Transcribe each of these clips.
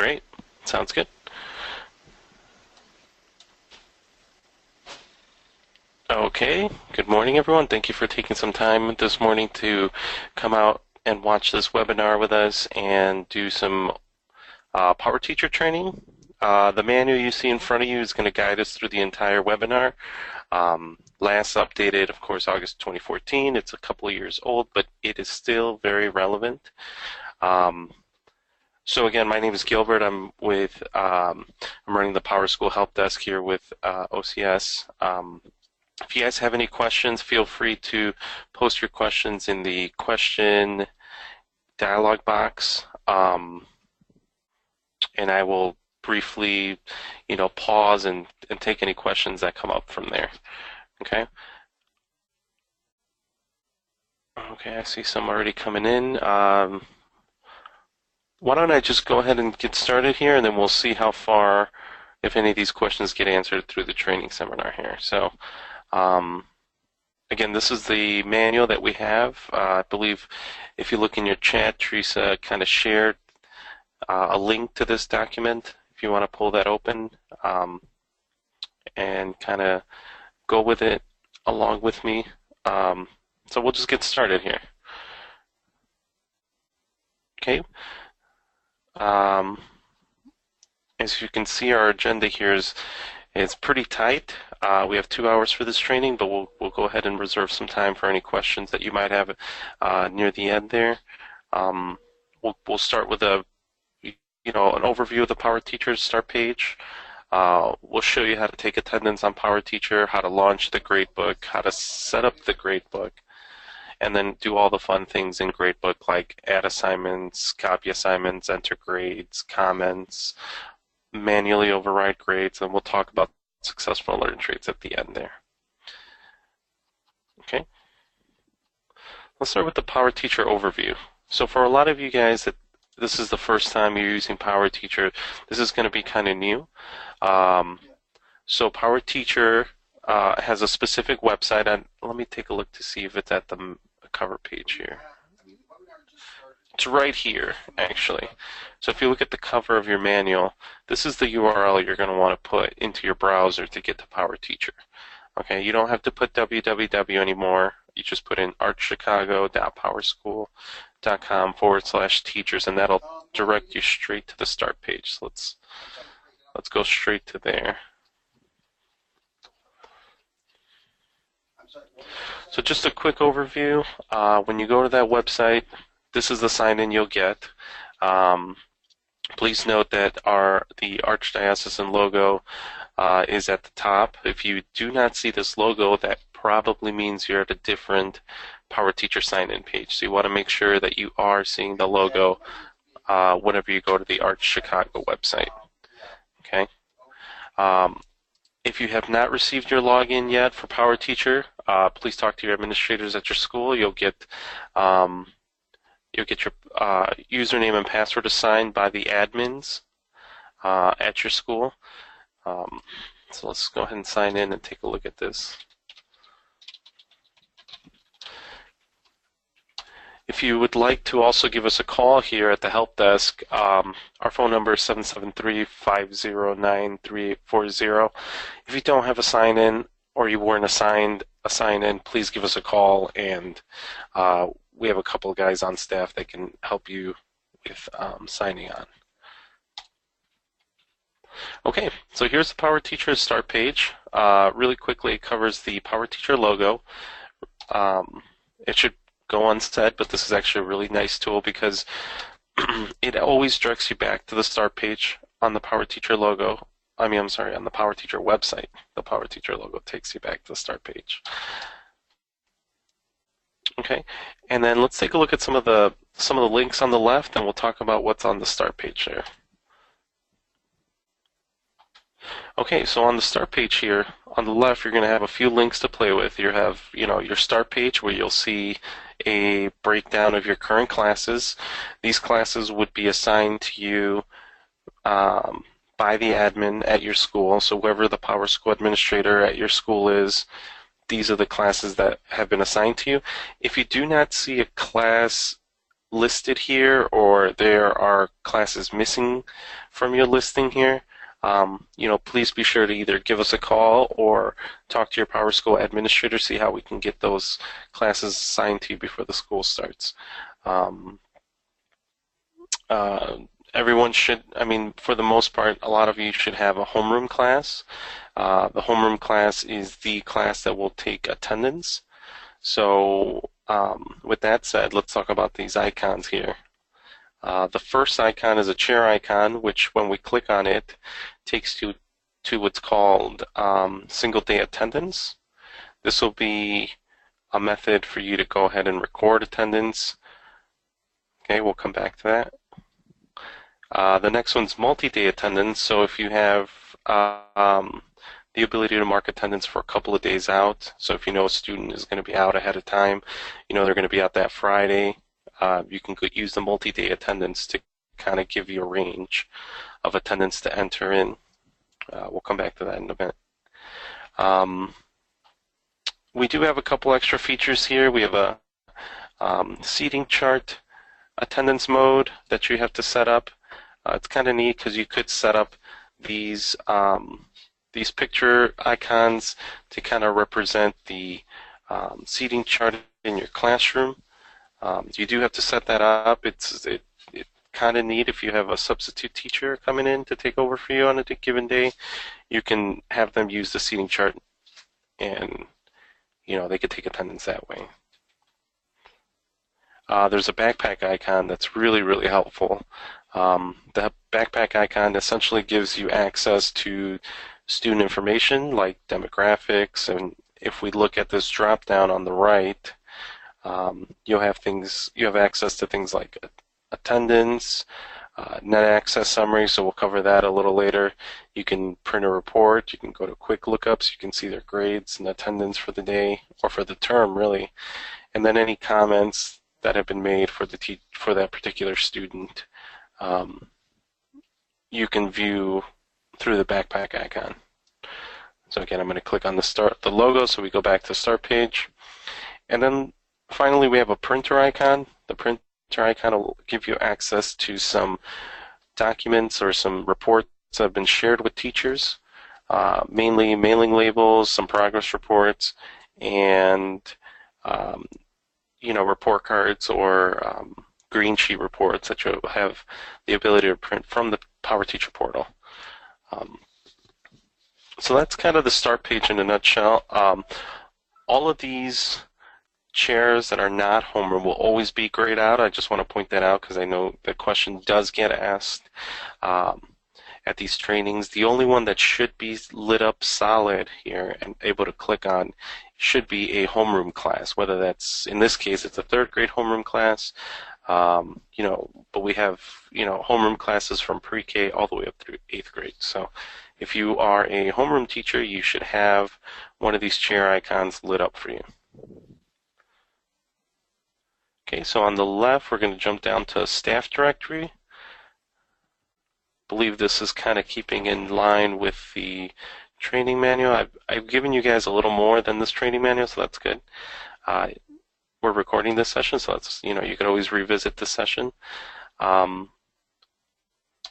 Great. Sounds good. Okay. Good morning, everyone. Thank you for taking some time this morning to come out and watch this webinar with us and do some Power Teacher training. The manual you see in front of you is going to guide us through the entire webinar. Last updated, of course, August 2014. It's a couple of years old, but it is still very relevant. So again, my name is Gilbert. I'm running the PowerSchool help desk here with OCS. If you guys have any questions, feel free to post your questions in the question dialog box, and I will briefly, pause and take any questions that come up from there. Okay. Okay, I see some already coming in. Why don't I just go ahead and get started here, and then we'll see how far, if any of these questions get answered through the training seminar here. So, again, this is the manual that we have. I believe if you look in your chat, Teresa kind of shared a link to this document if you want to pull that open and kind of go with it along with me. So we'll just get started here. Okay. As you can see, our agenda here is pretty tight. We have 2 hours for this training, but we'll go ahead and reserve some time for any questions that you might have near the end there. We'll start with an overview of the Power Teacher start page. We'll show you how to take attendance on Power Teacher, how to launch the gradebook, how to set up the gradebook, and then do all the fun things in gradebook like add assignments, copy assignments, enter grades, comments, manually override grades, and we'll talk about successful learning traits at the end there. Okay. Let's start with the Power Teacher overview. So for a lot of you guys that this is the first time you're using Power Teacher, this is going to be kind of new. So Power Teacher has a specific website, and let me take a look to see if it's at the cover page here. It's right here, actually. So if you look at the cover of your manual, this is the URL you're going to want to put into your browser to get to Power Teacher. Okay, you don't have to put www anymore. You just put in archchicago.powerschool.com/teachers, and that'll direct you straight to the start page. So let's go straight to there. So just a quick overview. When you go to that website, this is the sign-in you'll get. Please note that the Archdiocesan logo is at the top. If you do not see this logo, that probably means you're at a different Power Teacher sign-in page. So you want to make sure that you are seeing the logo whenever you go to the Arch Chicago website. Okay. If you have not received your login yet for Power Teacher, please talk to your administrators at your school. You'll get your username and password assigned by the admins at your school. So let's go ahead and sign in and take a look at this. If you would like to also give us a call here at the help desk, our phone number is 773-509-3840. If you don't have a sign-in or you weren't assigned a sign-in, please give us a call, and we have a couple of guys on staff that can help you with signing on. Okay, so here's the Power Teacher start page. Really quickly, it covers the Power Teacher logo. It should go unsaid, but this is actually a really nice tool because it always directs you back to the start page on the Power Teacher logo. on the Power Teacher website. The Power Teacher logo takes you back to the start page. Okay, and then let's take a look at some of the links on the left, and we'll talk about what's on the start page there. Okay, so on the start page here, on the left, you're going to have a few links to play with. You have, your start page where you'll see a breakdown of your current classes. These classes would be assigned to you by the admin at your school. So whoever the PowerSchool administrator at your school is, these are the classes that have been assigned to you. If you do not see a class listed here or there are classes missing from your listing here, please be sure to either give us a call or talk to your PowerSchool administrator, see how we can get those classes assigned to you before the school starts. Um, uh, Everyone should, for the most part, a lot of you should have a homeroom class. The homeroom class is the class that will take attendance. So with that said, let's talk about these icons here. The first icon is a chair icon, which when we click on it, takes you to what's called single day attendance. This will be a method for you to go ahead and record attendance. Okay, we'll come back to that. The next one's multi-day attendance. So if you have the ability to mark attendance for a couple of days out, so if you know a student is going to be out ahead of time, they're going to be out that Friday, you can use the multi-day attendance to kind of give you a range of attendance to enter in. We'll come back to that in a minute. We do have a couple extra features here. We have a seating chart attendance mode that you have to set up. It's kind of neat because you could set up these picture icons to kind of represent the seating chart in your classroom. You do have to set that up. It's kind of neat if you have a substitute teacher coming in to take over for you on a given day. You can have them use the seating chart, and they could take attendance that way. There's a backpack icon that's really, really helpful. The backpack icon essentially gives you access to student information like demographics, and if we look at this drop down on the right, you have access to things like attendance, net access summary, so we'll cover that a little later. You can print a report, you can go to quick lookups, you can see their grades and attendance for the day, or for the term really, and then any comments that have been made for that particular student, you can view through the backpack icon. So again, I'm going to click on the logo, so we go back to the start page. And then finally we have a printer icon. The printer icon will give you access to some documents or some reports that have been shared with teachers, mainly mailing labels, some progress reports, and report cards or green sheet reports that you'll have the ability to print from the PowerTeacher portal. So that's kind of the start page in a nutshell. All of these chairs that are not homeroom will always be grayed out. I just want to point that out because I know the question does get asked at these trainings. The only one that should be lit up solid here and able to click on should be a homeroom class, whether that's, in this case, it's a third grade homeroom class, but we have, homeroom classes from pre-K all the way up through 8th grade. So if you are a homeroom teacher, you should have one of these chair icons lit up for you. Okay, so on the left, we're going to jump down to staff directory. I believe this is kind of keeping in line with the training manual. I've given you guys a little more than this training manual, so that's good. We're recording this session, so that's, you can always revisit this session.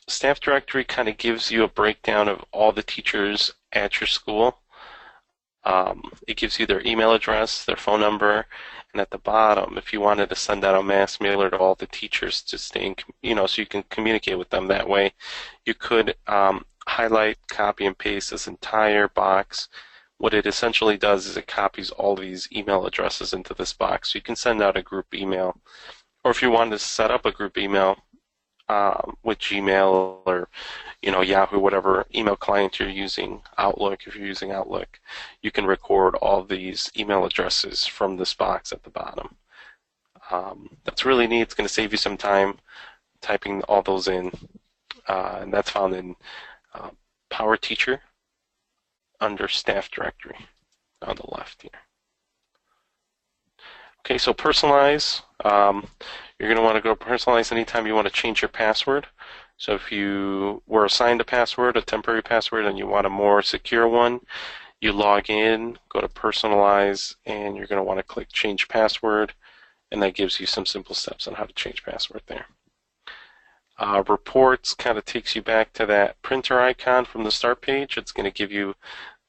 Staff directory kind of gives you a breakdown of all the teachers at your school. It gives you their email address, their phone number, and at the bottom, if you wanted to send out a mass mailer to all the teachers to stay in, so you can communicate with them that way, you could highlight, copy, and paste this entire box. What it essentially does is it copies all these email addresses into this box. So you can send out a group email. Or if you wanted to set up a group email with Gmail or Yahoo, whatever email client you're using, Outlook, if you're using Outlook, you can record all these email addresses from this box at the bottom. That's really neat. It's going to save you some time typing all those in. And that's found in PowerTeacher under staff directory on the left here. Okay, so personalize. You're going to want to go personalize anytime you want to change your password. So if you were assigned a password, a temporary password, and you want a more secure one, you log in, go to personalize, and you're going to want to click change password, and that gives you some simple steps on how to change password there. Reports kind of takes you back to that printer icon from the start page. It's going to give you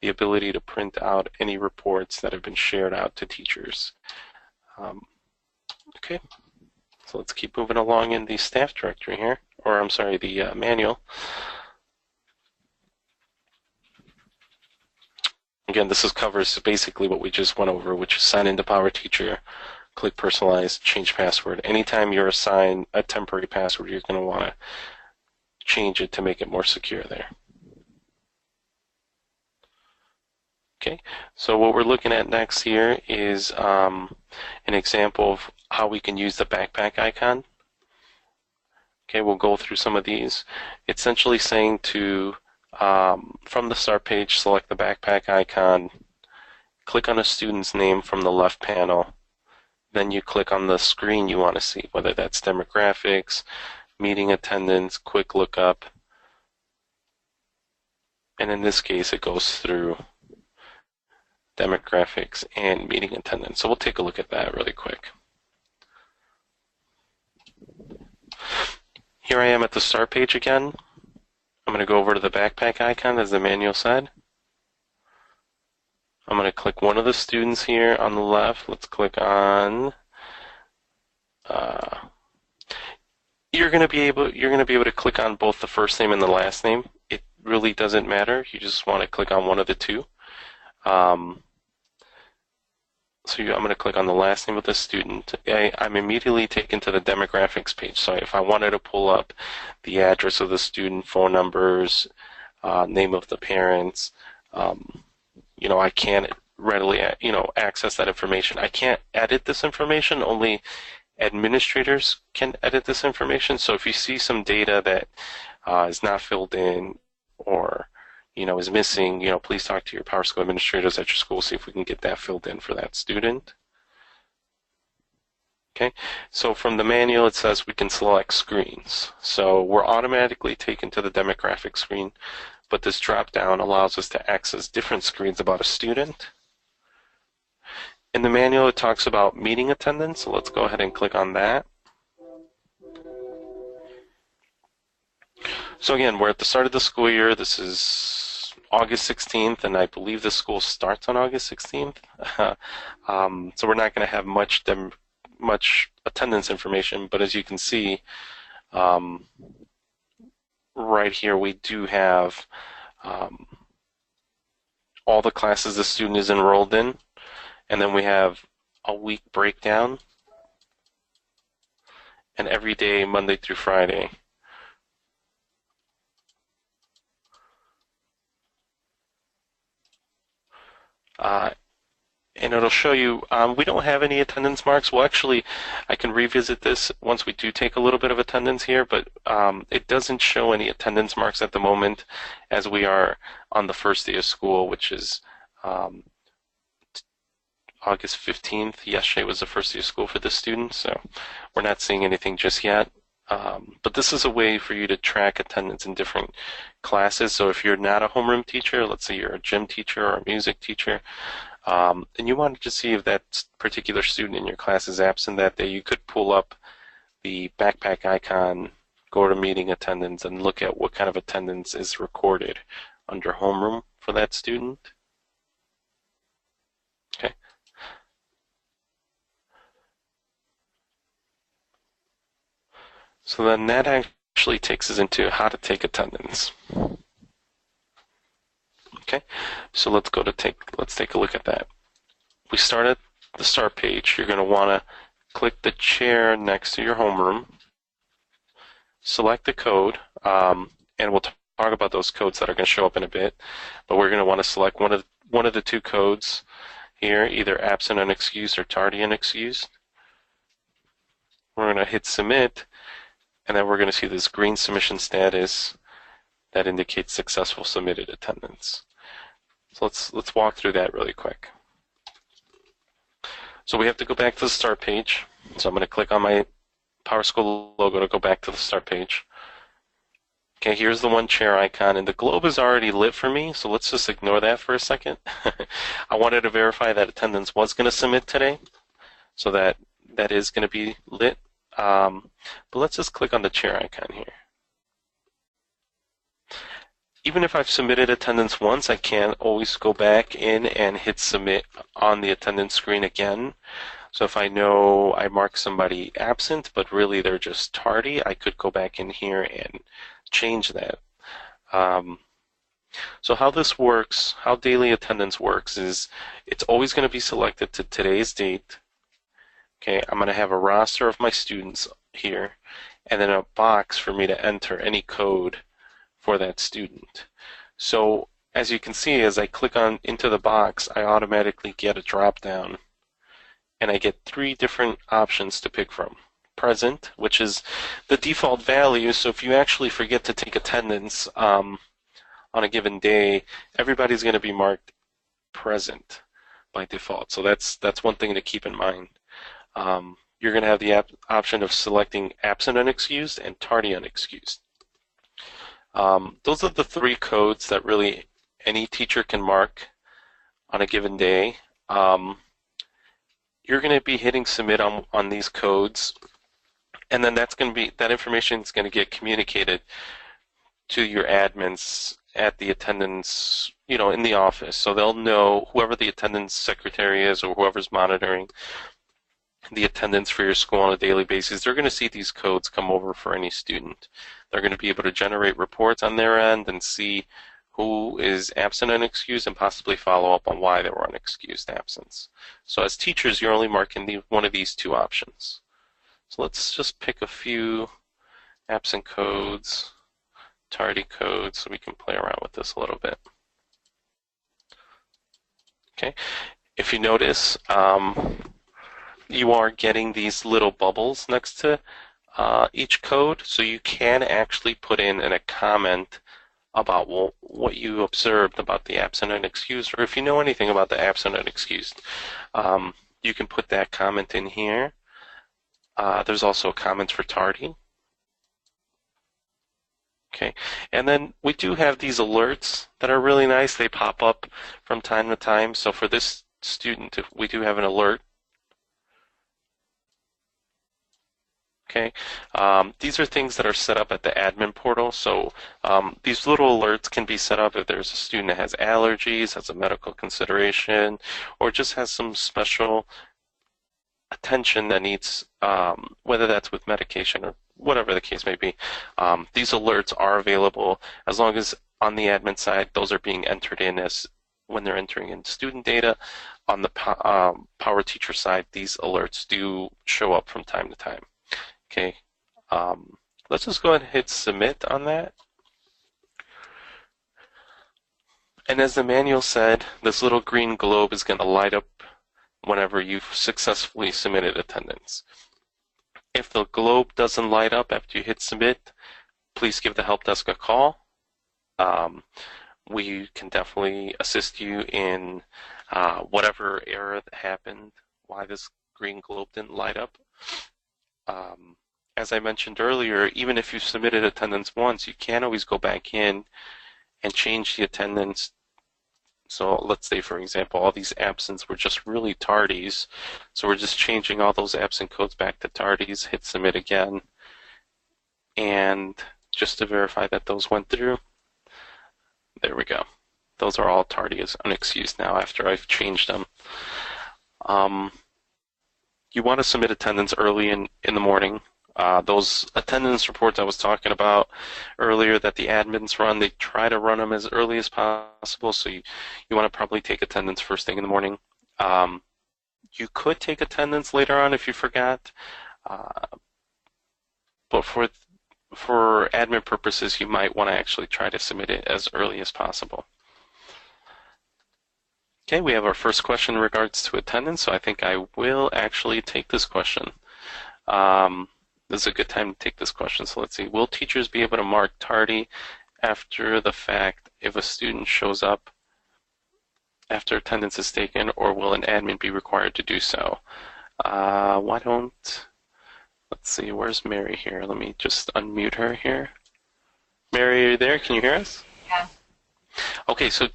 the ability to print out any reports that have been shared out to teachers. Okay, so let's keep moving along in the staff directory here, or I'm sorry, the manual. Again, this covers basically what we just went over, which is sign into PowerTeacher, click personalize, change password. Anytime you're assigned a temporary password, you're going to want to change it to make it more secure there. Okay, so what we're looking at next here is an example of how we can use the backpack icon. Okay, we'll go through some of these. It's essentially saying to, from the start page, select the backpack icon, click on a student's name from the left panel, then you click on the screen you want to see, whether that's demographics, meeting attendance, quick lookup, and in this case it goes through demographics and meeting attendance. So we'll take a look at that really quick. Here I am at the start page again. I'm going to go over to the backpack icon as the manual said. I'm going to click one of the students here on the left. Let's click on. You're going to be able to click on both the first name and the last name. It really doesn't matter. You just want to click on one of the two. I'm going to click on the last name of the student. I'm immediately taken to the demographics page. So if I wanted to pull up the address of the student, phone numbers, name of the parents, I can't readily, access that information. I can't edit this information. Only administrators can edit this information. So if you see some data that is not filled in or is missing, please talk to your PowerSchool administrators at your school, see if we can get that filled in for that student. Okay, so from the manual it says we can select screens. So we're automatically taken to the demographic screen, but this drop down allows us to access different screens about a student. In the manual it talks about meeting attendance, so let's go ahead and click on that. So again, we're at the start of the school year. This is August 16th, and I believe the school starts on August 16th. So we're not going to have much attendance information, but as you can see, right here we do have all the classes the student is enrolled in, and then we have a week breakdown, and every day, Monday through Friday. And it'll show you, we don't have any attendance marks. Well, actually, I can revisit this once we do take a little bit of attendance here, but it doesn't show any attendance marks at the moment as we are on the first day of school, which is August 15th. Yesterday was the first day of school for the students, so we're not seeing anything just yet. But this is a way for you to track attendance in different classes. So if you're not a homeroom teacher, let's say you're a gym teacher or a music teacher, and you wanted to see if that particular student in your class is absent that day, you could pull up the backpack icon, go to meeting attendance, and look at what kind of attendance is recorded under homeroom for that student. Okay. So then that actually takes us into how to take attendance. Okay, so let's take a look at that. We start at the start page. You're going to want to click the chair next to your homeroom, select the code, and we'll talk about those codes that are going to show up in a bit. But we're going to want to select one of the two codes here, either absent unexcused or tardy unexcused. We're going to hit submit, and then we're going to see this green submission status that indicates successful submitted attendance. So let's walk through that really quick. So we have to go back to the start page. So I'm going to click on my PowerSchool logo to go back to the start page. Okay, here's the one chair icon, and the globe is already lit for me, so let's just ignore that for a second. I wanted to verify that attendance was going to submit today, so that that is going to be lit. But let's just click on the chair icon here. Even if I've submitted attendance once, I can always go back in and hit submit on the attendance screen again. So if I know I marked somebody absent, but really they're just tardy, I could go back in here and change that. So how this works, how daily attendance works is it's always going to be selected to today's date. Okay, I'm going to have a roster of my students here, and then a box for me to enter any code for that student. So as you can see, as I click on into the box, I automatically get a drop down, and I get 3 different options to pick from. Present, which is the default value, so if you actually forget to take attendance on a given day, everybody's going to be marked present by default. So that's one thing to keep in mind. You're going to have the option of selecting absent unexcused and tardy unexcused. Those are the 3 codes that really any teacher can mark on a given day. You're going to be hitting submit on these codes, and then that information is going to get communicated to your admins at the attendance, in the office. So they'll know, whoever the attendance secretary is or whoever's monitoring the attendance for your school on a daily basis, they're going to see these codes come over for any student. They're going to be able to generate reports on their end and see who is absent unexcused and possibly follow up on why they were unexcused absence. So as teachers, you're only marking one of these 2 options. So let's just pick a few absent codes, tardy codes, so we can play around with this a little bit. Okay, if you notice, you are getting these little bubbles next to each code, so you can actually put in a comment about what you observed about the absent unexcused, or if you know anything about the absent unexcused, you can put that comment in here. There's also comments for tardy. Okay, and then we do have these alerts that are really nice. They pop up from time to time. So for this student, we do have an alert. Okay, these are things that are set up at the admin portal. So these little alerts can be set up if there's a student that has allergies, has a medical consideration, or just has some special attention that needs, whether that's with medication or whatever the case may be. These alerts are available as long as on the admin side those are being entered in as when they're entering in student data. On the Power Teacher side, these alerts do show up from time to time. Okay, let's just go ahead and hit submit on that. And as the manual said, this little green globe is going to light up whenever you've successfully submitted attendance. If the globe doesn't light up after you hit submit, please give the help desk a call. We can definitely assist you in whatever error that happened, why this green globe didn't light up. As I mentioned earlier, even if you've submitted attendance once, you can always go back in and change the attendance. So let's say, for example, all these absents were just really tardies. So we're just changing all those absent codes back to tardies, hit submit again. And just to verify that those went through, there we go. Those are all tardy as unexcused now after I've changed them. You want to submit attendance early in the morning. Those attendance reports I was talking about earlier that the admins run, they try to run them as early as possible, so you want to probably take attendance first thing in the morning. You could take attendance later on if you forgot, but for admin purposes, you might want to actually try to submit it as early as possible. Okay, we have our first question in regards to attendance, so I think I will actually take this question. This is a good time to take this question. So let's see. Will teachers be able to mark tardy after the fact if a student shows up after attendance is taken, or will an admin be required to do so? Let's see, where's Mary here? Let me just unmute her here. Mary, are you there? Can you hear us? Yeah. Okay, so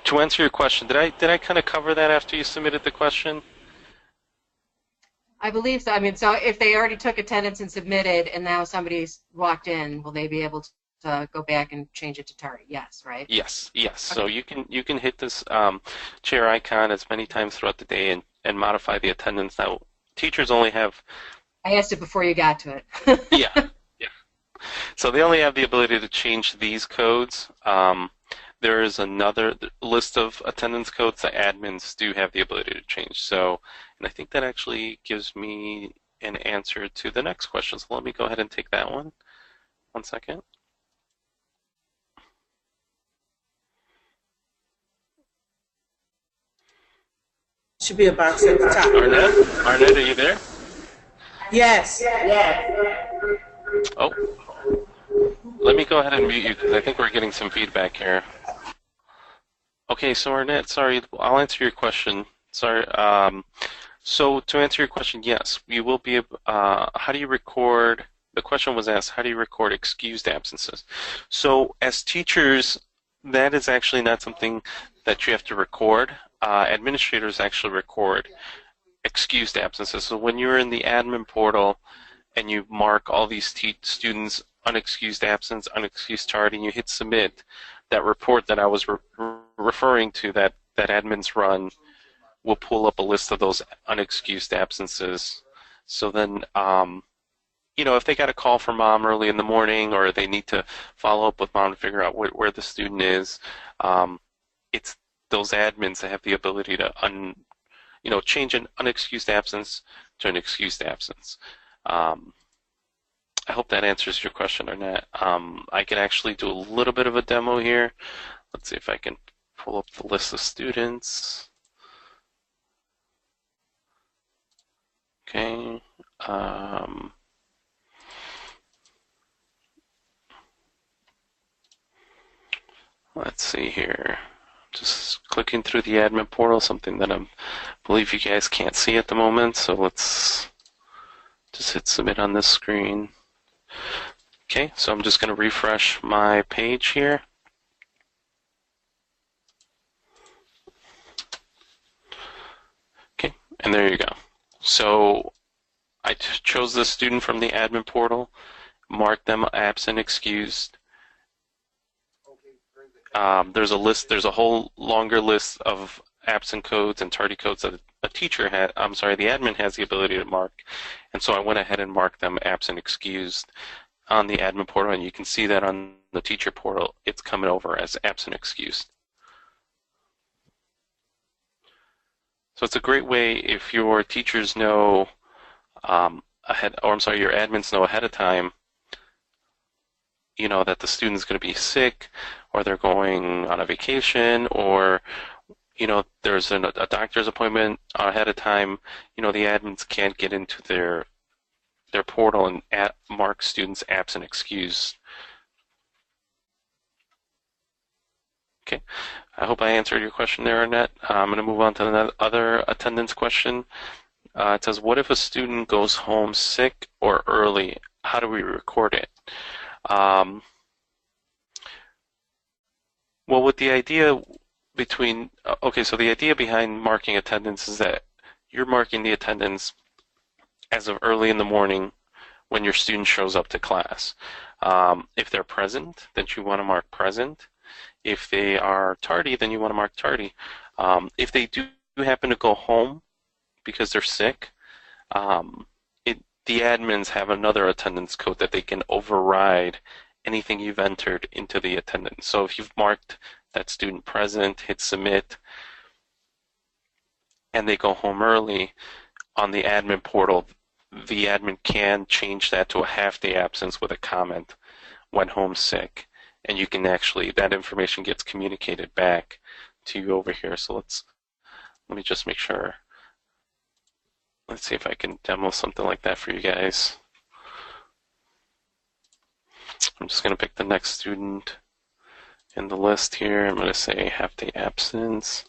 to answer your question, did I kind of cover that after you submitted the question? I believe so. I mean, so if they already took attendance and submitted, and now somebody's walked in, will they be able to go back and change it to tardy? Yes, right? Yes, yes. So Okay. you can hit this chair icon as many times throughout the day and modify the attendance. Now, teachers only have I asked it before you got to yeah, it. yeah. So they only have the ability to change these codes. There is another list of attendance codes that admins do have the ability to change. So, and I think that actually gives me an answer to the next question. So let me go ahead and take that one. One second. Should be a box at the top. Arnett? Arnett, are you there? Yes. Oh, let me go ahead and mute you because I think we're getting some feedback here. Okay, so Arnett, sorry, I'll answer your question. Sorry. So to answer your question, yes, we will be. How do you record? The question was asked, how do you record excused absences? So as teachers, that is actually not something that you have to record. Administrators actually record excused absences. So when you're in the admin portal and you mark all these students unexcused absence, unexcused tardy, and you hit submit, that report that I was referring to that admins run will pull up a list of those unexcused absences. So then, if they got a call from mom early in the morning or they need to follow up with mom to figure out where the student is, it's those admins that have the ability to change an unexcused absence to an excused absence. I hope that answers your question, Arnett. I can actually do a little bit of a demo here. Let's see if I can pull up the list of students. Okay. Let's see here. Just clicking through the admin portal, something that I believe you guys can't see at the moment. So let's just hit submit on this screen. Okay, so I'm just going to refresh my page here. Okay, and there you go. So I chose the student from the admin portal, marked them absent, excused. There's a whole longer list of absent codes and tardy codes that the admin has the ability to mark. And so I went ahead and marked them absent, excused on the admin portal, and you can see that on the teacher portal, it's coming over as absent, excused. So it's a great way if your teachers know your admins know ahead of time, that the student's going to be sick, or they're going on a vacation, or there's a doctor's appointment ahead of time. The admins can't get into their portal and mark students absent, excused. Okay, I hope I answered your question there, Annette. I'm going to move on to another attendance question. It says, what if a student goes home sick or early? How do we record it? Well, with the idea so the idea behind marking attendance is that you're marking the attendance as of early in the morning when your student shows up to class. If they're present, then you want to mark present. If they are tardy, then you want to mark tardy. If they do happen to go home because they're sick, the admins have another attendance code that they can override anything you've entered into the attendance. So if you've marked that student present, hit submit, and they go home early, on the admin portal, the admin can change that to a half-day absence with a comment, went home sick, and you can actually, that information gets communicated back to you over here. So let me just make sure. Let's see if I can demo something like that for you guys. I'm just going to pick the next student in the list here. I'm going to say half-day absence.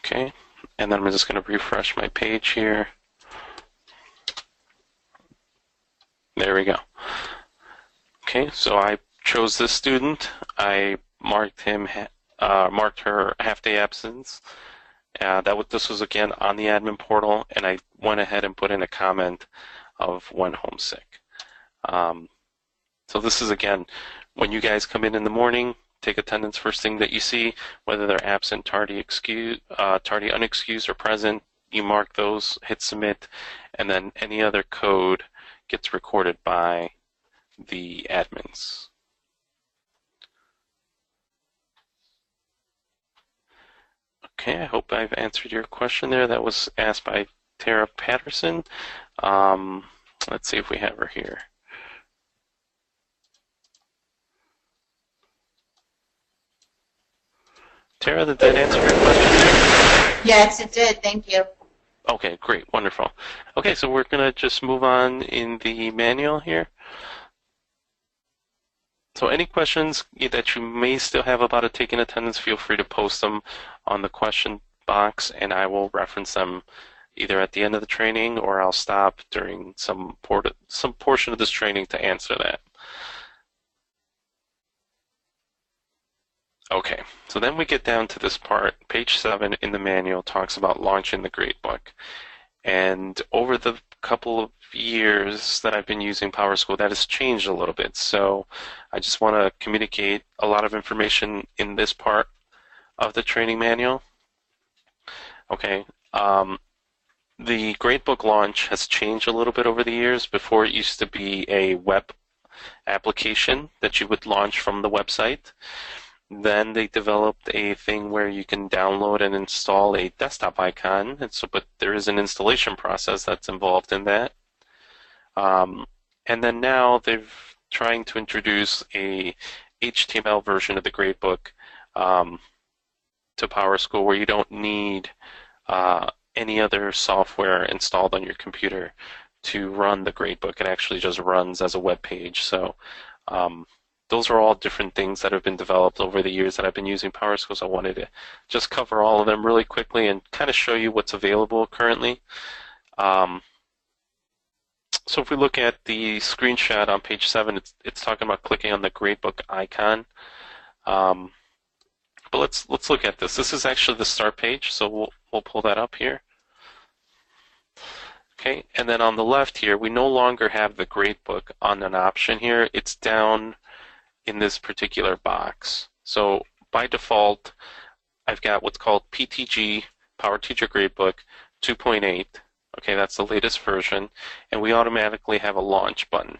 Okay, and then I'm just going to refresh my page here. There we go. Okay, so I chose this student. I marked him marked her half-day absence. This was again on the admin portal, and I went ahead and put in a comment of went home sick. So this is again, when you guys come in the morning, take attendance first thing that you see, whether they're absent, tardy, unexcused, or present. You mark those, hit submit, and then any other code gets recorded by the admins. Okay, I hope I've answered your question there. That was asked by Tara Patterson. Let's see if we have her here. Tara, did that answer your question? Yes, it did. Thank you. Okay, great, wonderful. Okay, so we're going to just move on in the manual here. So any questions that you may still have about a taking attendance, feel free to post them on the question box, and I will reference them either at the end of the training or I'll stop during some portion of this training to answer that. Okay, so then we get down to this part. Page 7 in the manual talks about launching the gradebook. And over the couple of years that I've been using PowerSchool, that has changed a little bit. So I just want to communicate a lot of information in this part of the training manual. Okay, the gradebook launch has changed a little bit over the years. Before, it used to be a web application that you would launch from the website. Then they developed a thing where you can download and install a desktop icon, but there is an installation process that's involved in that. And then now they're trying to introduce a HTML version of the gradebook to PowerSchool, where you don't need any other software installed on your computer to run the gradebook. It actually just runs as a web page. So those are all different things that have been developed over the years that I've been using PowerSchool, so I wanted to just cover all of them really quickly and kind of show you what's available currently. So if we look at the screenshot on page 7, it's talking about clicking on the gradebook icon. But let's look at this. This is actually the start page, so we'll pull that up here. Okay, and then on the left here, we no longer have the gradebook on an option here. It's down in this particular box. So by default, I've got what's called PTG, Power Teacher Gradebook 2.8. Okay, that's the latest version, and we automatically have a launch button.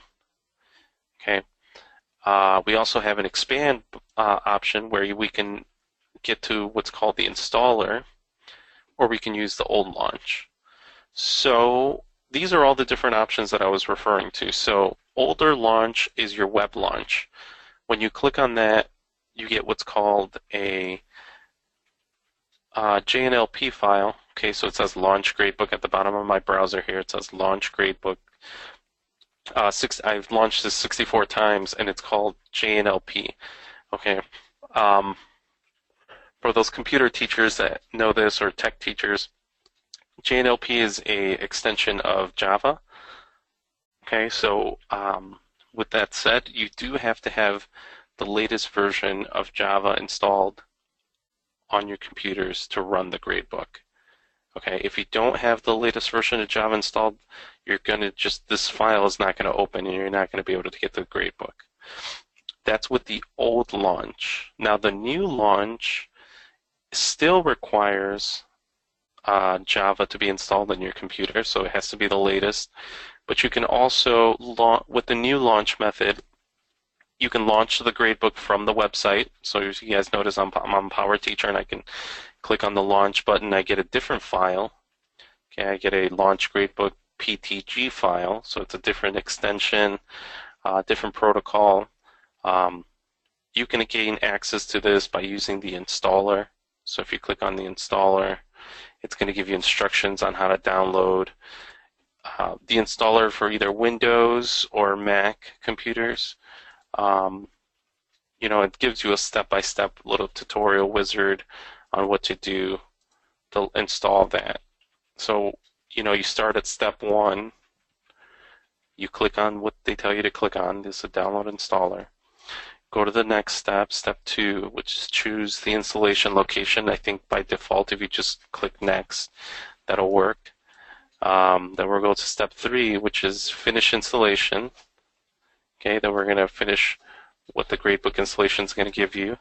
Okay, we also have an expand option where we can get to what's called the installer, or we can use the old launch. So these are all the different options that I was referring to. So older launch is your web launch. When you click on that, you get what's called a JNLP file. Okay, so it says Launch Gradebook at the bottom of my browser here. It says Launch Gradebook. I've launched this 64 times, and it's called JNLP. Okay, for those computer teachers that know this, or tech teachers, JNLP is a extension of Java. Okay, so with that said, you do have to have the latest version of Java installed on your computers to run the gradebook. Okay, if you don't have the latest version of Java installed, this file is not going to open and you're not going to be able to get the gradebook. That's with the old launch. Now the new launch still requires Java to be installed on your computer, so it has to be the latest. But you can also, with the new launch method, you can launch the gradebook from the website. So as you guys notice, I'm on Power Teacher, and I can click on the launch button. I get a different file. Okay, I get a Launch Gradebook PTG file, so it's a different extension, different protocol. You can gain access to this by using the installer. So if you click on the installer, it's going to give you instructions on how to download the installer for either Windows or Mac computers. It gives you a step-by-step little tutorial wizard on what to do to install that. So, you start at step 1. You click on what they tell you to click on. This is a download installer. go to the next step, step 2, which is choose the installation location. I think by default, if you just click next, that'll work. Then we'll go to step 3, which is finish installation. Okay, then we're going to finish what the gradebook installation is going to give you.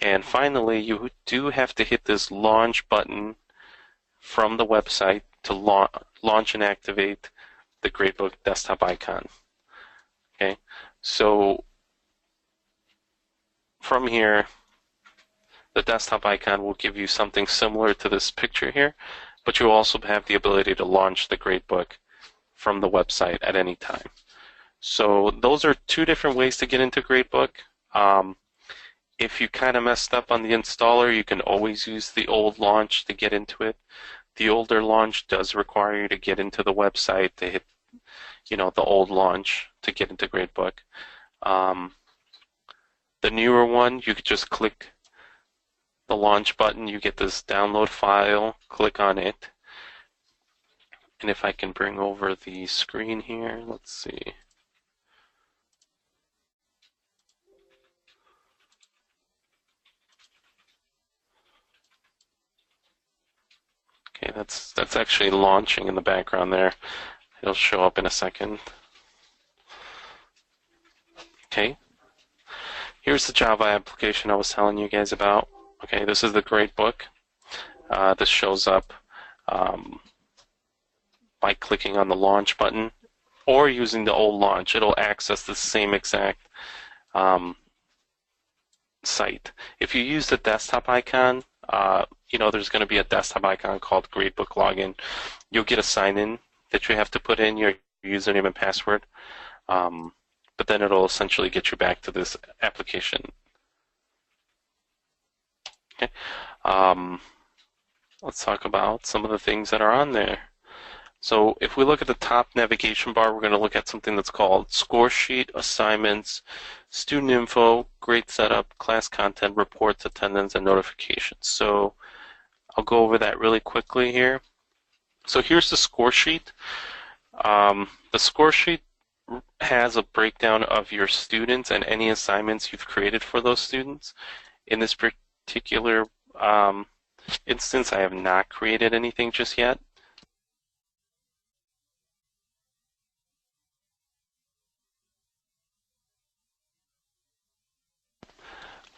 And finally, you do have to hit this launch button from the website to launch and activate the gradebook desktop icon. Okay, so from here, the desktop icon will give you something similar to this picture here, but you also have the ability to launch the gradebook from the website at any time. So those are 2 different ways to get into gradebook. If you kind of messed up on the installer, you can always use the old launch to get into it. The older launch does require you to get into the website to hit, the old launch to get into gradebook. The newer one, you could just click the launch button, you get this download file, click on it. And if I can bring over the screen here, let's see. Okay, that's actually launching in the background there. It'll show up in a second. Okay. Here's the Java application I was telling you guys about. Okay, this is the gradebook. This shows up by clicking on the launch button or using the old launch. It'll access the same exact site. If you use the desktop icon, there's going to be a desktop icon called Gradebook Login. You'll get a sign-in that you have to put in your username and password, but then it'll essentially get you back to this application. Okay. Let's talk about some of the things that are on there. So if we look at the top navigation bar, we're going to look at something that's called Score Sheet, Assignments, Student Info, Grade Setup, Class Content, Reports, Attendance, and Notifications. So I'll go over that really quickly here. So here's the score sheet. The score sheet has a breakdown of your students and any assignments you've created for those students. In this particular instance, I have not created anything just yet.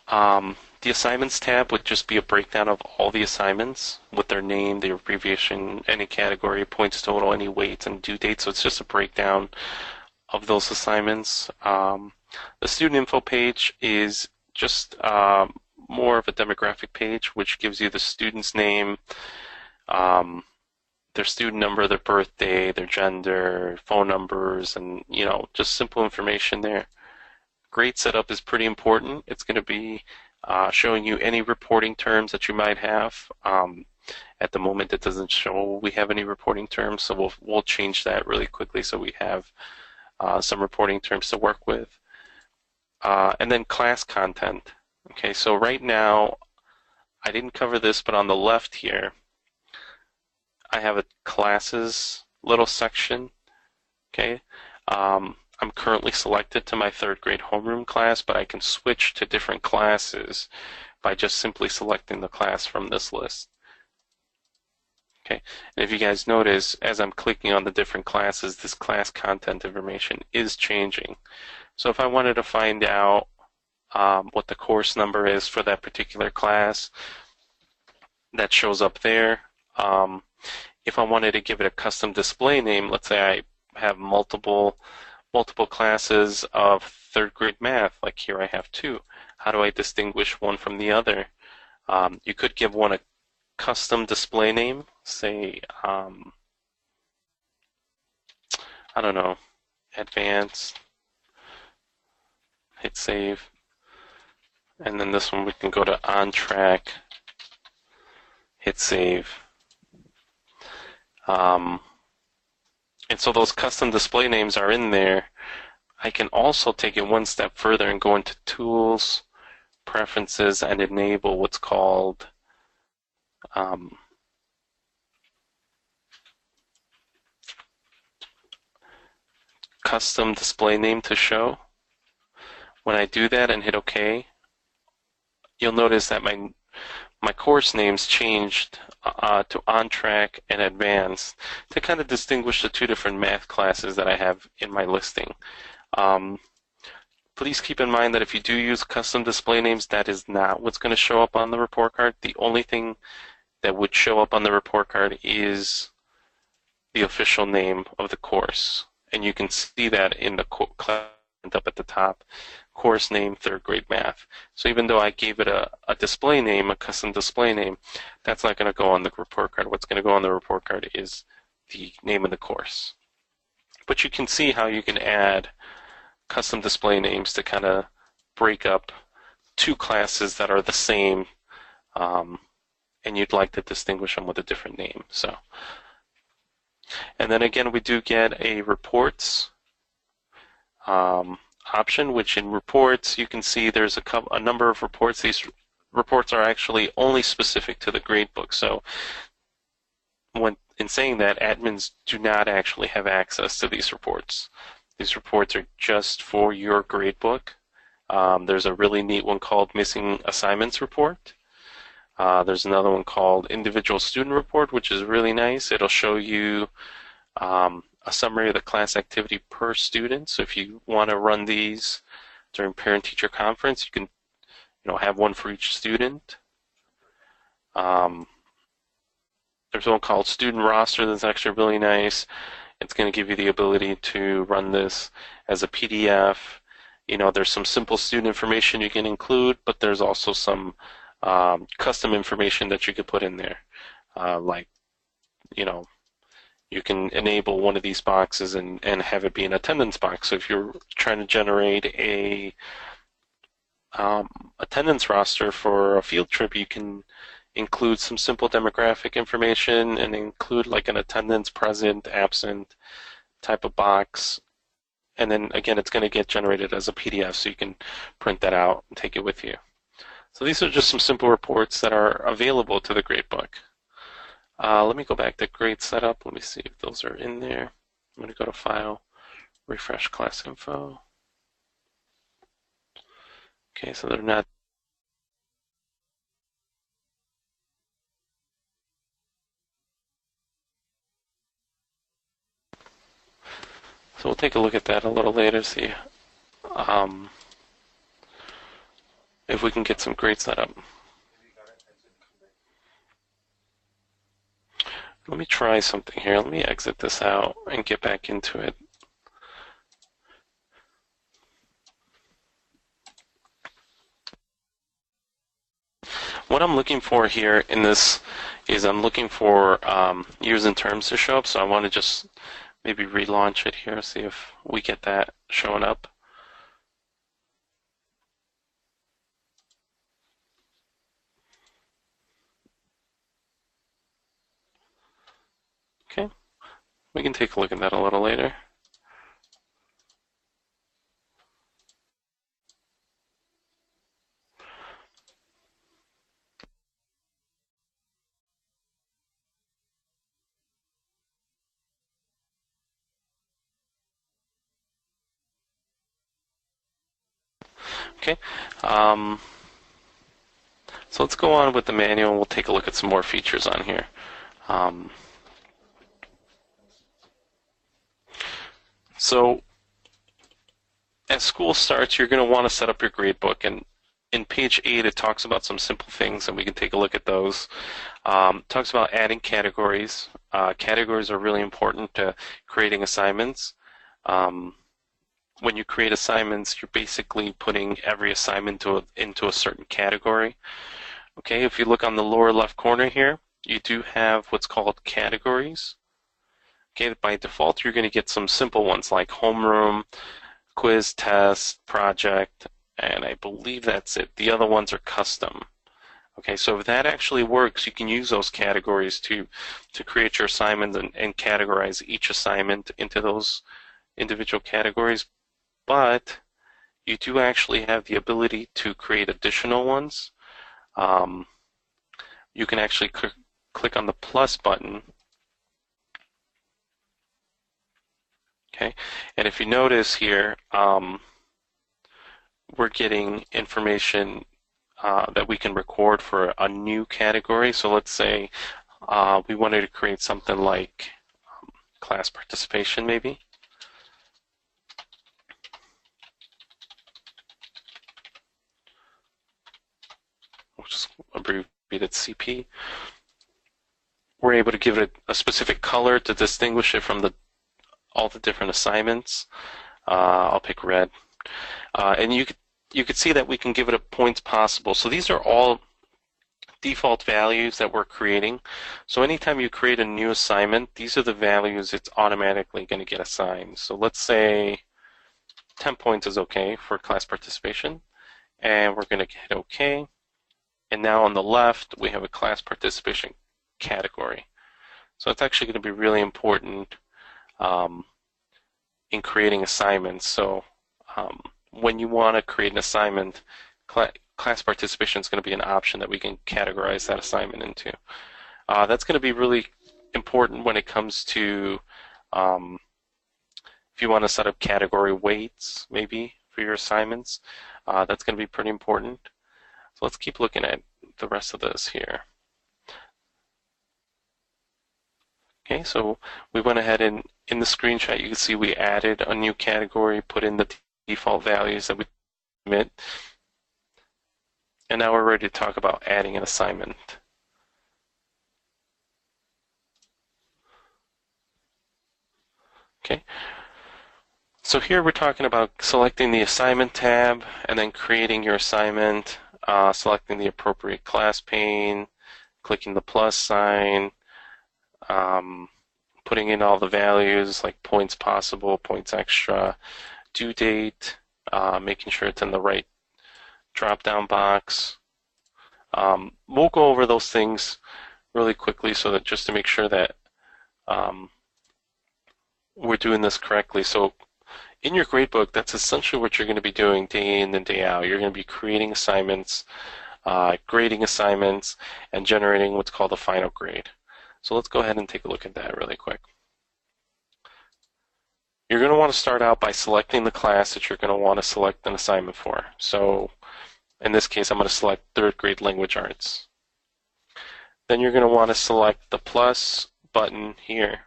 The assignments tab would just be a breakdown of all the assignments with their name, their abbreviation, any category, points total, any weights, and due date. So it's just a breakdown of those assignments. The student info page is just more of a demographic page, which gives you the student's name, their student number, their birthday, their gender, phone numbers, and just simple information there. Grade setup is pretty important. It's going to be showing you any reporting terms that you might have. At the moment, it doesn't show we have any reporting terms, so we'll change that really quickly so we have some reporting terms to work with. And then class content. Okay, so right now, I didn't cover this, but on the left here, I have a classes little section. Okay. I'm currently selected to my 3rd grade homeroom class, but I can switch to different classes by just simply selecting the class from this list. Okay, and if you guys notice, as I'm clicking on the different classes, this class content information is changing. So if I wanted to find out what the course number is for that particular class, that shows up there. If I wanted to give it a custom display name, let's say I have multiple classes of 3rd grade math, like here I have 2. How do I distinguish one from the other? You could give one a custom display name, say, I don't know, advanced, hit save, and then this one we can go to on track, hit save. And so those custom display names are in there. I can also take it one step further and go into Tools, Preferences, and enable what's called custom display name to show, When I do that and hit OK, you'll notice that my course names changed to On Track and Advanced to kind of distinguish the two different math classes that I have in my listing. Please keep in mind that if you do use custom display names, that is not what's going to show up on the report card. The only thing that would show up on the report card is the official name of the course. And you can see that in the class up at the top, course name, 3rd grade math. So even though I gave it a display name, a custom display name, that's not going to go on the report card. What's going to go on the report card is the name of the course. But you can see how you can add custom display names to kind of break up two classes that are the same, and you'd like to distinguish them with a different name. So, and then again, we do get a reports option, which in reports you can see there's a number of reports. These reports are actually only specific to the gradebook. So, in saying that, admins do not actually have access to these reports. These reports are just for your gradebook. There's a really neat one called Missing Assignments Report. There's another one called Individual Student Report, which is really nice. It'll show you a summary of the class activity per student. So if you want to run these during parent-teacher conference, you can have one for each student. There's one called Student Roster that's actually really nice. It's going to give you the ability to run this as a PDF. There's some simple student information you can include, but there's also some custom information that you could put in there. Like, you can enable one of these boxes and have it be an attendance box. So if you're trying to generate a attendance roster for a field trip, you can include some simple demographic information and include like an attendance, present, absent type of box. And then again, it's going to get generated as a PDF, so you can print that out and take it with you. So these are just some simple reports that are available to the gradebook. Let me go back to grade setup. Let me see if those are in there. I'm going to go to File, Refresh Class Info. Okay, so they're not. So we'll take a look at that a little later, see if we can get some grade setup. Let me try something here. Let me exit this out and get back into it. What I'm looking for here in this is I'm looking for years and terms to show up, so I want to just maybe relaunch it here, see if we get that showing up. Okay, we can take a look at that a little later. Okay, so let's go on with the manual and we'll take a look at some more features on here. So as school starts, you're going to want to set up your gradebook, and in page 8 it talks about some simple things, and we can take a look at those. It talks about adding categories. Categories are really important to creating assignments. When you create assignments, you're basically putting every assignment into a certain category. Okay, if you look on the lower left corner here, you do have what's called categories. Okay, by default, you're going to get some simple ones like homeroom, quiz, test, project, and I believe that's it. The other ones are custom. Okay, so if that actually works, you can use those categories to create your assignments and categorize each assignment into those individual categories. But you do actually have the ability to create additional ones. You can actually click on the plus button. Okay, and if you notice here, we're getting information that we can record for a new category. So let's say we wanted to create something like class participation, maybe. We'll just abbreviate it CP. We're able to give it a specific color to distinguish it from all the different assignments. I'll pick red. And you could see that we can give it a points possible. So these are all default values that we're creating. So anytime you create a new assignment, these are the values it's automatically going to get assigned. So let's say 10 points is okay for class participation. And we're going to hit OK. And now on the left, we have a class participation category. So it's actually going to be really important in creating assignments. So when you want to create an assignment, class participation is going to be an option that we can categorize that assignment into. That's going to be really important when it comes to if you want to set up category weights, maybe, for your assignments. That's going to be pretty important. So let's keep looking at the rest of this here. Okay, so we went ahead and in the screenshot you can see we added a new category, put in the default values that we submit, and now we're ready to talk about adding an assignment. Okay, so here we're talking about selecting the assignment tab and then creating your assignment, selecting the appropriate class pane, clicking the plus sign, putting in all the values like points possible, points extra, due date, making sure it's in the right drop-down box. We'll go over those things really quickly so that just to make sure that we're doing this correctly. So in your gradebook, that's essentially what you're going to be doing day in and day out. You're going to be creating assignments, grading assignments, and generating what's called a final grade. So let's go ahead and take a look at that really quick. You're going to want to start out by selecting the class that you're going to want to select an assignment for. So in this case, I'm going to select 3rd grade language arts. Then you're going to want to select the plus button here.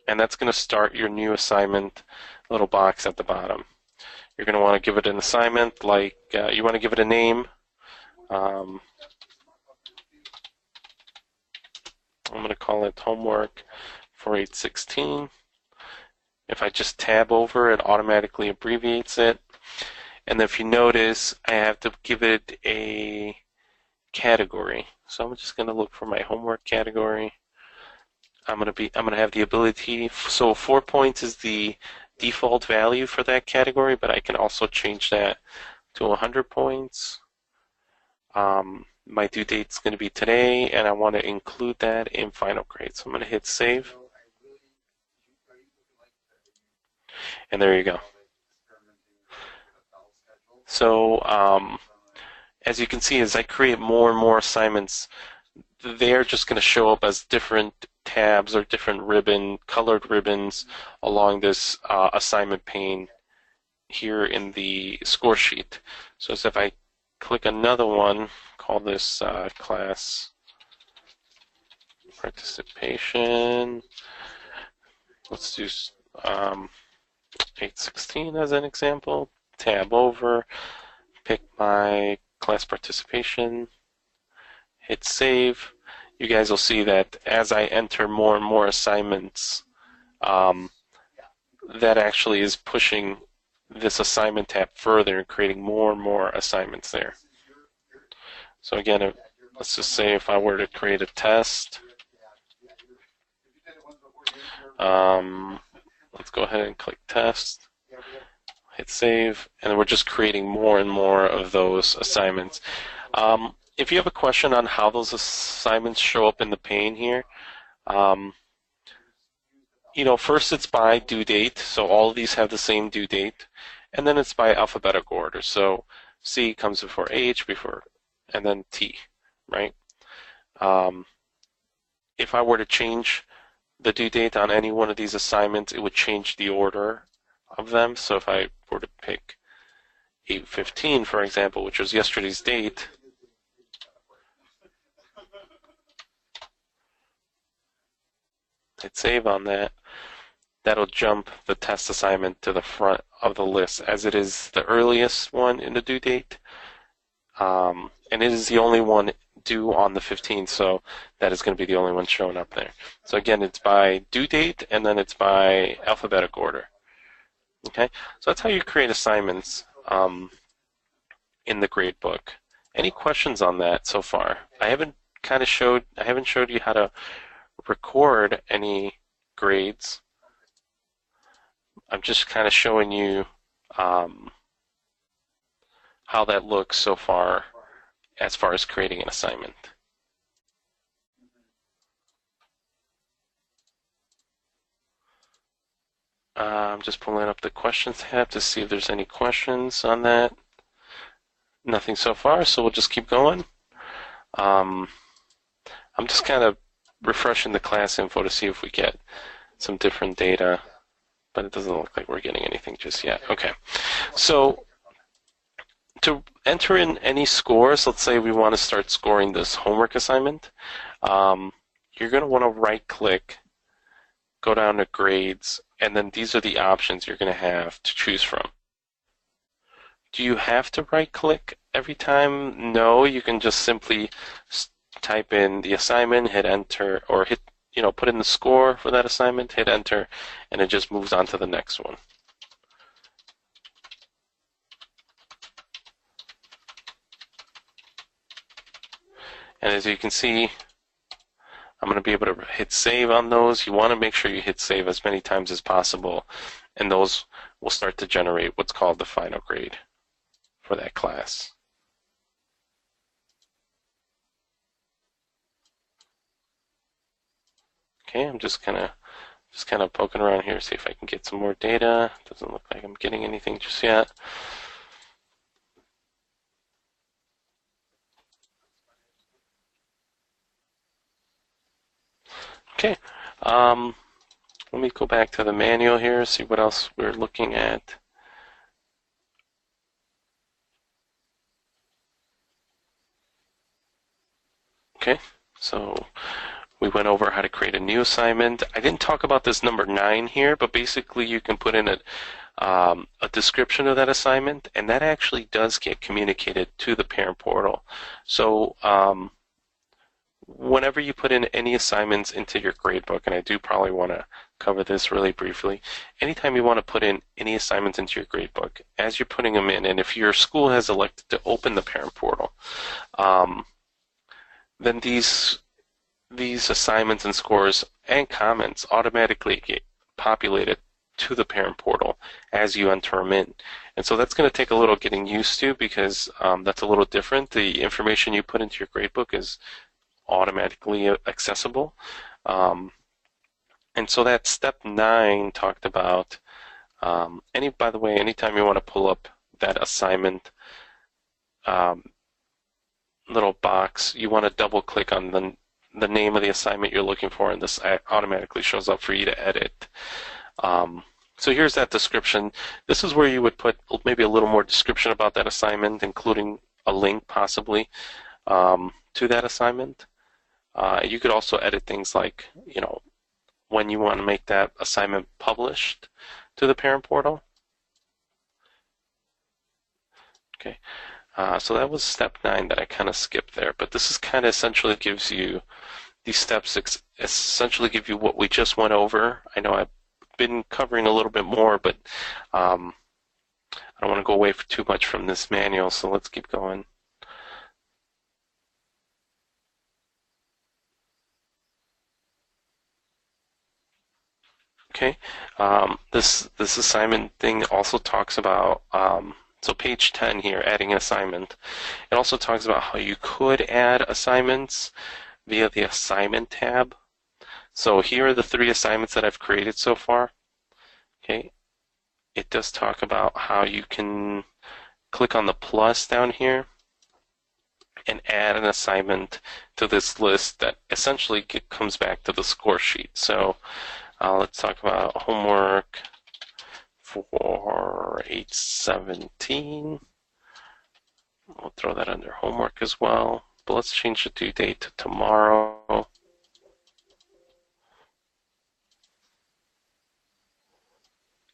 And that's going to start your new assignment little box at the bottom. You're going to want to give it an assignment, like you want to give it a name. I'm going to call it homework for 816. If I just tab over, it automatically abbreviates it. And if you notice, I have to give it a category. So I'm just going to look for my homework category. I'm going to have the ability, so 4 points is the default value for that category, but I can also change that to 100 points. My due date is going to be today, and I want to include that in final grade. So I'm going to hit save. And there you go. So as you can see, as I create more and more assignments, they're just going to show up as different tabs or different colored ribbons along this assignment pane here in the score sheet. So as if I click another one, call this class participation. Let's do 816 as an example. Tab over, pick my class participation, hit save. You guys will see that as I enter more and more assignments, that actually is pushing this assignment tab further and creating more and more assignments there. So again, let's just say if I were to create a test, let's go ahead and click test, hit save, and we're just creating more and more of those assignments. If you have a question on how those assignments show up in the pane here, first it's by due date, so all of these have the same due date, and then it's by alphabetical order. So C comes before H, and then T, right? If I were to change the due date on any one of these assignments, it would change the order of them. So if I were to pick 8:15, for example, which was yesterday's date, hit save on that, that'll jump the test assignment to the front of the list as it is the earliest one in the due date. And it is the only one due on the 15th, so that is going to be the only one showing up there. So again, it's by due date, and then it's by alphabetical order. Okay, so that's how you create assignments in the grade book. Any questions on that so far? I haven't showed you how to record any grades. I'm just kind of showing you how that looks so far as creating an assignment. I'm just pulling up the questions tab to see if there's any questions on that. Nothing so far, so we'll just keep going. I'm just kind of refreshing the class info to see if we get some different data, but it doesn't look like we're getting anything just yet. Okay, so to enter in any scores, let's say we want to start scoring this homework assignment, you're going to want to right-click, go down to grades, and then these are the options you're going to have to choose from. Do you have to right-click every time? No, you can just simply type in the assignment, hit enter, or put in the score for that assignment, hit enter, and it just moves on to the next one. And as you can see, I'm going to be able to hit save on those. You want to make sure you hit save as many times as possible, and those will start to generate what's called the final grade for that class. Okay, I'm just kind of poking around here, see if I can get some more data. Doesn't look like I'm getting anything just yet. Okay, let me go back to the manual here, see what else we're looking at. Okay, so we went over how to create a new assignment. I didn't talk about this number 9 here, but basically you can put in a description of that assignment, and that actually does get communicated to the parent portal. So whenever you put in any assignments into your gradebook, and I do probably want to cover this really briefly, anytime you want to put in any assignments into your gradebook, as you're putting them in, and if your school has elected to open the parent portal, then these assignments and scores and comments automatically get populated to the parent portal as you enter them in. And so that's going to take a little getting used to, because that's a little different. The information you put into your gradebook is automatically accessible. And so that step 9 talked about, by the way, anytime you want to pull up that assignment little box, you want to double click on the name of the assignment you're looking for, and this automatically shows up for you to edit. So here's that description. This is where you would put maybe a little more description about that assignment, including a link possibly to that assignment. You could also edit things like, when you want to make that assignment published to the parent portal. Okay, so that was step 9 that I kind of skipped there, but this is kind of essentially gives you, these steps essentially give you what we just went over. I know I've been covering a little bit more, but I don't want to go away for too much from this manual, so let's keep going. Okay, this assignment thing also talks about, so page 10 here, adding an assignment. It also talks about how you could add assignments via the assignment tab. So here are the 3 assignments that I've created so far. Okay, it does talk about how you can click on the plus down here and add an assignment to this list that essentially comes back to the score sheet. So let's talk about homework for 817. We'll throw that under homework as well. But let's change the due date to tomorrow.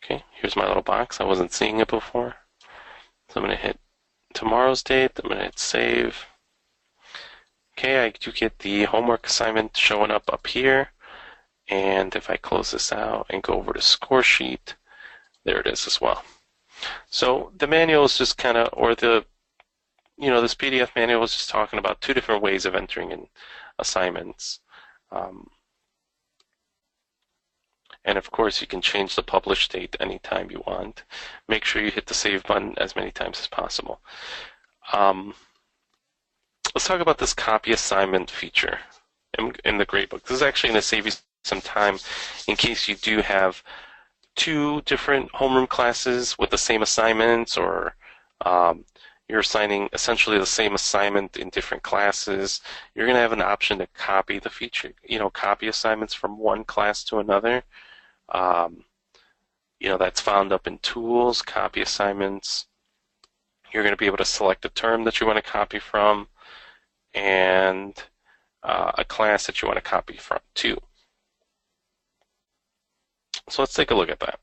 Okay, here's my little box. I wasn't seeing it before. So I'm going to hit tomorrow's date. I'm going to hit save. Okay, I do get the homework assignment showing up here. And if I close this out and go over to score sheet, there it is as well. So the manual is just kind of, or the, this PDF manual is just talking about two different ways of entering in assignments. And of course, you can change the publish date anytime you want. Make sure you hit the save button as many times as possible. Let's talk about this copy assignment feature in the gradebook. This is actually going to save you some time in case you do have two different homeroom classes with the same assignments, or you're assigning essentially the same assignment in different classes. You're going to have an option to copy the feature, copy assignments from one class to another. That's found up in tools, copy assignments. You're going to be able to select a term that you want to copy from and a class that you want to copy from too. So let's take a look at that.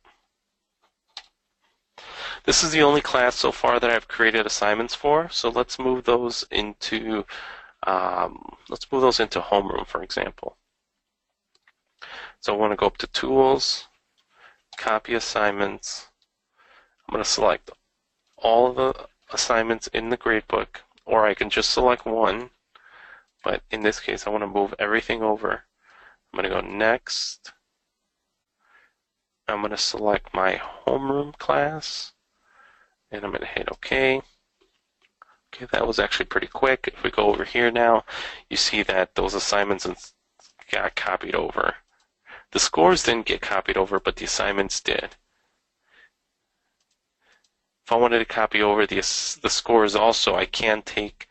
This is the only class so far that I've created assignments for. So let's move those into homeroom, for example. So I want to go up to Tools, Copy Assignments. I'm going to select all of the assignments in the gradebook, or I can just select one. But in this case, I want to move everything over. I'm going to go Next. I'm going to select my homeroom class, and I'm going to hit OK. Okay, that was actually pretty quick. If we go over here now, you see that those assignments got copied over. The scores didn't get copied over, but the assignments did. If I wanted to copy over the scores also, I can take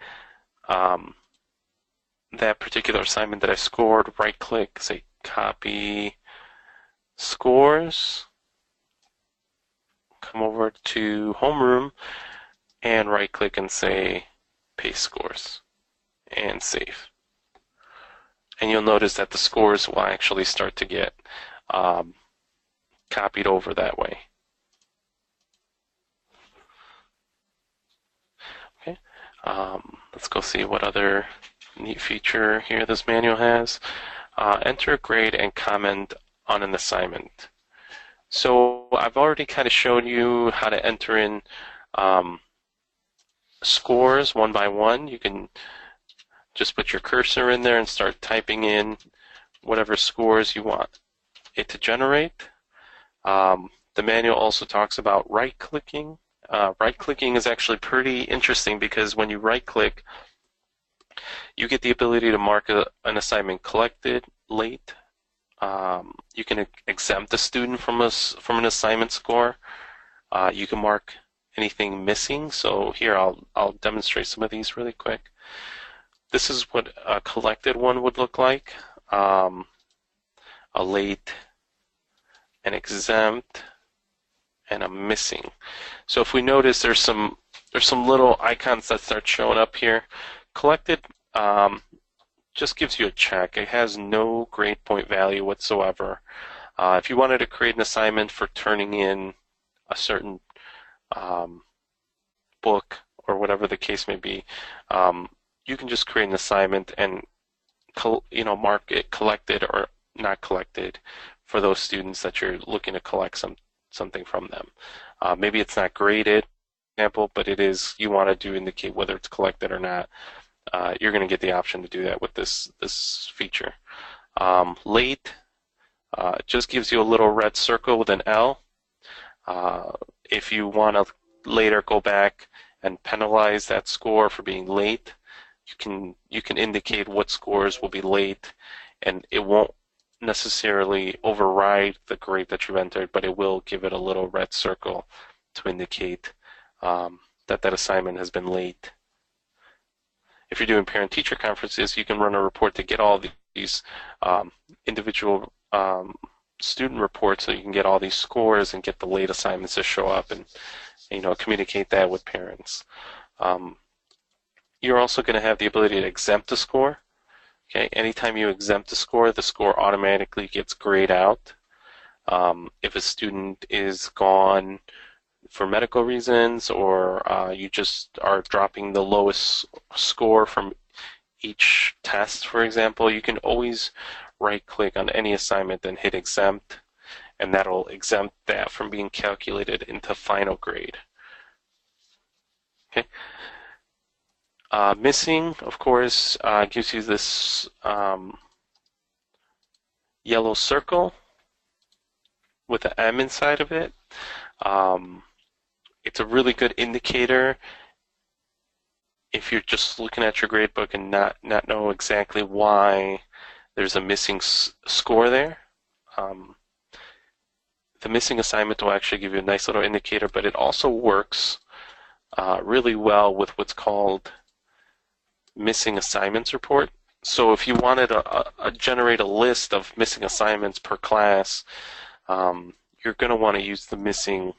that particular assignment that I scored, right-click, say Copy Scores, come over to Homeroom, and right-click and say Paste Scores, and save. And you'll notice that the scores will actually start to get copied over that way. Okay, let's go see what other neat feature here this manual has. Enter a grade and comment on an assignment. So I've already kind of shown you how to enter in scores one by one. You can just put your cursor in there and start typing in whatever scores you want it to generate. The manual also talks about right-clicking. Right-clicking is actually pretty interesting because when you right-click, you get the ability to mark an assignment collected, late. You can exempt the student from an assignment score. You can mark anything missing. So here I'll demonstrate some of these really quick. This is what a collected one would look like. A late, an exempt, and a missing. So if we notice there's some little icons that start showing up here. Collected just gives you a check. It has no grade point value whatsoever. If you wanted to create an assignment for turning in a certain book or whatever the case may be, you can just create an assignment and mark it collected or not collected for those students that you're looking to collect something from them. Maybe it's not graded, for example, but it is. You want to indicate whether it's collected or not. You're going to get the option to do that with this feature. Late just gives you a little red circle with an L. If you want to later go back and penalize that score for being late, you can indicate what scores will be late, and it won't necessarily override the grade that you entered, but it will give it a little red circle to indicate that assignment has been late. If you're doing parent-teacher conferences, you can run a report to get all these individual student reports, so you can get all these scores and get the late assignments to show up and communicate that with parents. you're also going to have the ability to exempt a score. Okay, anytime you exempt a score, the score automatically gets grayed out. If a student is gone for medical reasons, or you just are dropping the lowest score from each test, for example, you can always right-click on any assignment and hit exempt, and that'll exempt that from being calculated into final grade. Okay. Missing, of course, gives you this yellow circle with an M inside of it. It's a really good indicator if you're just looking at your gradebook and not know exactly why there's a missing score there. The missing assignment will actually give you a nice little indicator, but it also works really well with what's called missing assignments report. So if you wanted to generate a list of missing assignments per class, you're going to want to use the missing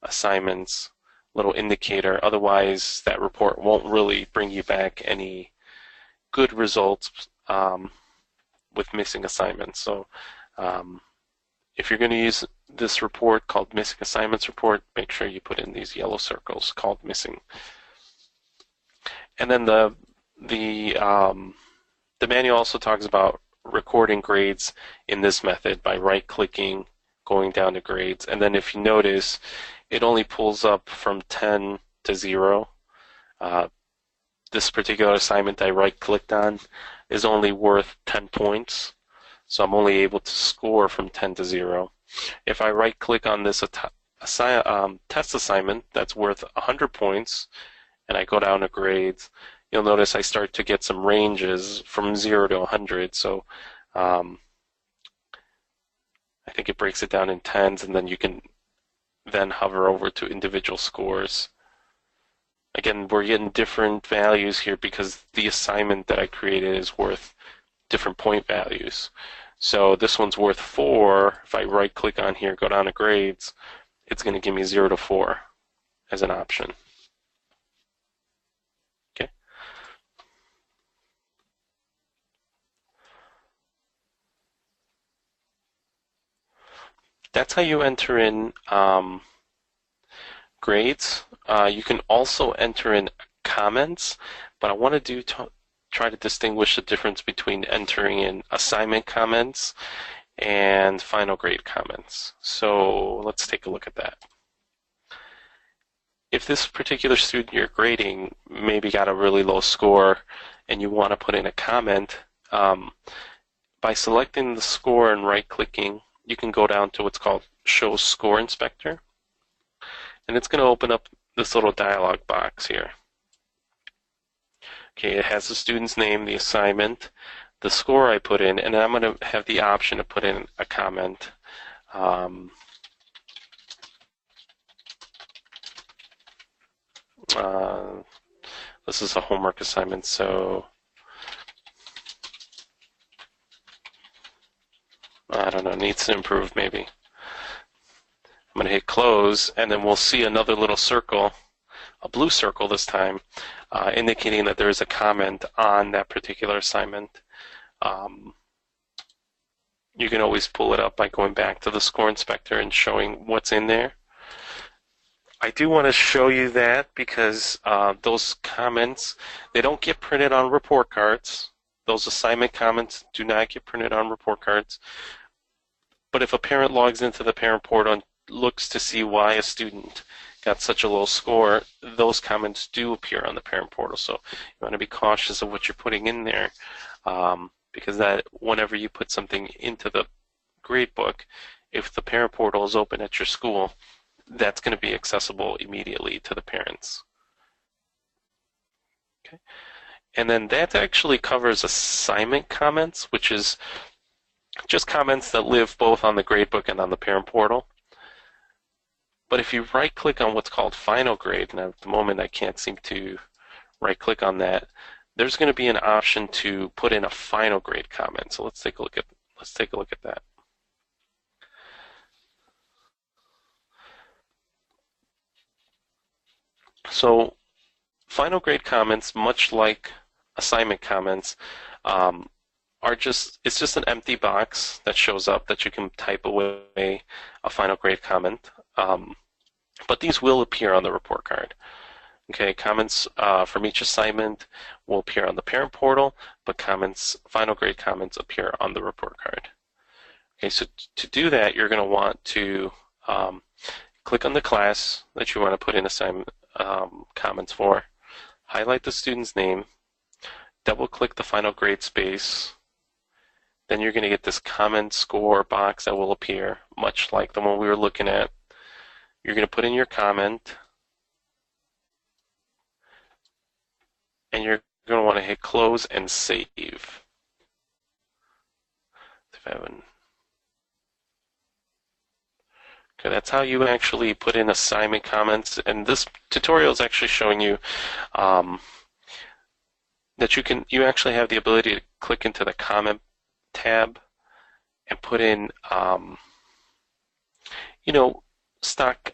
assignments little indicator. Otherwise, that report won't really bring you back any good results with missing assignments. So if you're going to use this report called missing assignments report, make sure you put in these yellow circles called missing. And then the manual also talks about recording grades in this method by right-clicking, going down to grades, and then if you notice, it only pulls up from 10 to 0. This particular assignment I right-clicked on is only worth 10 points, so I'm only able to score from 10 to 0. If I right-click on this test assignment that's worth 100 points, and I go down to grades, you'll notice I start to get some ranges from 0 to 100. So I think it breaks it down in tens, and then you can then hover over to individual scores. Again, we're getting different values here because the assignment that I created is worth different point values. So this one's worth 4. If I right-click on here, go down to grades, it's going to give me 0 to 4 as an option. Okay. That's how you enter in grades. You can also enter in comments, but I want to try to distinguish the difference between entering in assignment comments and final grade comments. So let's take a look at that. If this particular student you're grading maybe got a really low score and you want to put in a comment, by selecting the score and right-clicking, you can go down to what's called Show Score Inspector, and it's going to open up this little dialog box here. Okay, it has the student's name, the assignment, the score I put in, and I'm going to have the option to put in a comment. This is a homework assignment, so I don't know, needs to improve maybe. I'm going to hit close, and then we'll see another little circle, a blue circle this time, indicating that there is a comment on that particular assignment. You can always pull it up by going back to the score inspector and showing what's in there. I do want to show you that because those comments, they don't get printed on report cards. Those assignment comments do not get printed on report cards. But if a parent logs into the parent portal and looks to see why a student got such a low score, those comments do appear on the parent portal. So you want to be cautious of what you're putting in there, because that whenever you put something into the gradebook, if the parent portal is open at your school, that's going to be accessible immediately to the parents. Okay. And then that actually covers assignment comments, which is just comments that live both on the gradebook and on the parent portal. But if you right-click on what's called final grade, and at the moment I can't seem to right-click on that, there's going to be an option to put in a final grade comment. So let's take a look at that. So final grade comments, much like assignment comments, it's just an empty box that shows up that you can type away a final grade comment. But these will appear on the report card. Okay, comments from each assignment will appear on the parent portal, but final grade comments appear on the report card. Okay, so to do that, you're going to want to click on the class that you want to put in assignment comments for, highlight the student's name, double-click the final grade space, then you're going to get this comment score box that will appear, much like the one we were looking at. You're going to put in your comment, and you're going to want to hit close and save. If I haven't... Okay, that's how you actually put in assignment comments, and this tutorial is actually showing you that you actually have the ability to click into the comment tab and put in stock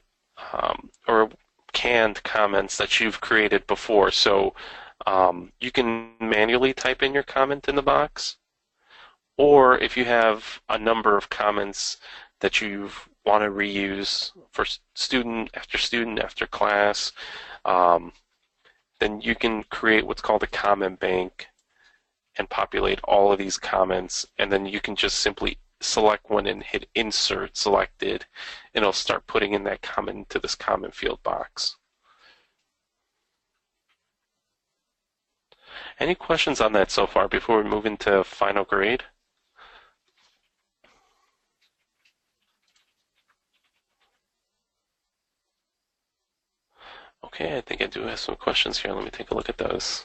or canned comments that you've created before. So you can manually type in your comment in the box, or if you have a number of comments that you want to reuse for student after class, then you can create what's called a comment bank and populate all of these comments, and then you can just simply select one and hit insert selected, and it'll start putting in that comment into this comment field box. Any questions on that so far before we move into final grade? Okay, I think I do have some questions here. Let me take a look at those.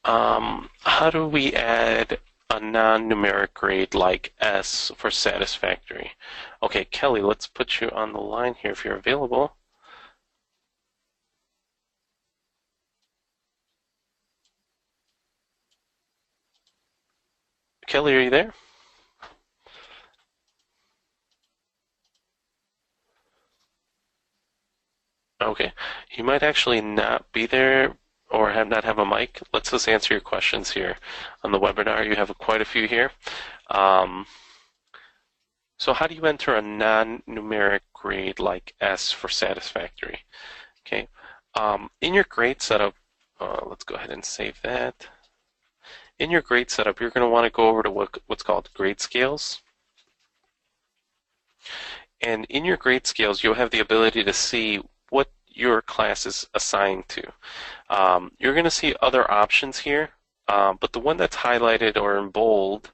How do we add a non-numeric grade like S for satisfactory? Okay, Kelly, let's put you on the line here if you're available. Kelly, are you there? Okay, you might actually not be there or not have a mic. Let's just answer your questions here on the webinar. You have quite a few here. So how do you enter a non-numeric grade like S for satisfactory? Okay, in your grade setup, let's go ahead and save that. In your grade setup, you're going to want to go over to what's called grade scales. And in your grade scales, you'll have the ability to see what your class is assigned to. You're going to see other options here, but the one that's highlighted or in bold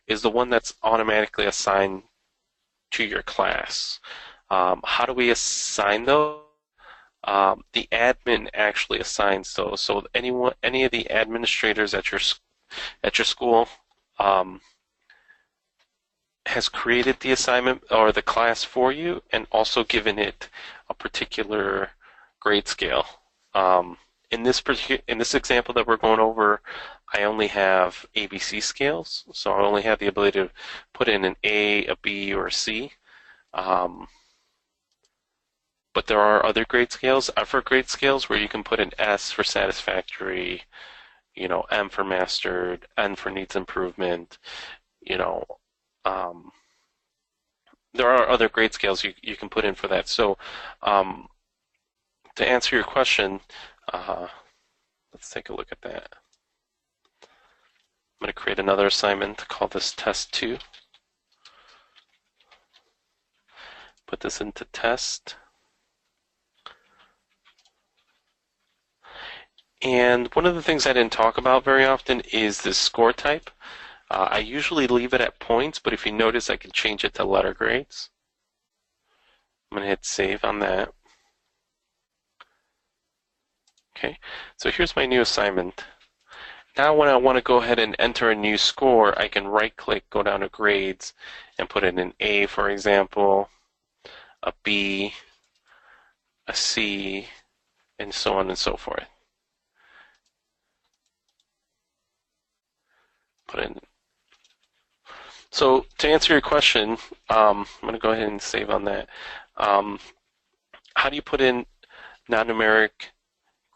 is the one that's automatically assigned to your class. How do we assign those? The admin actually assigns those. So any of the administrators at your school has created the assignment or the class for you and also given it a particular grade scale. In this example that we're going over, I only have ABC scales, so I only have the ability to put in an A, a B, or a C. But there are other grade scales, effort grade scales, where you can put an S for satisfactory, M for mastered, N for needs improvement, there are other grade scales you can put in for that. So to answer your question, let's take a look at that. I'm going to create another assignment, call this test 2. Put this into test. And one of the things I didn't talk about very often is this score type. I usually leave it at points, but if you notice, I can change it to letter grades. I'm going to hit save on that. Okay, so here's my new assignment. Now when I want to go ahead and enter a new score, I can right-click, go down to grades, and put in an A, for example, a B, a C, and so on and so forth. Put in. So to answer your question, I'm going to go ahead and save on that. How do you put in non-numeric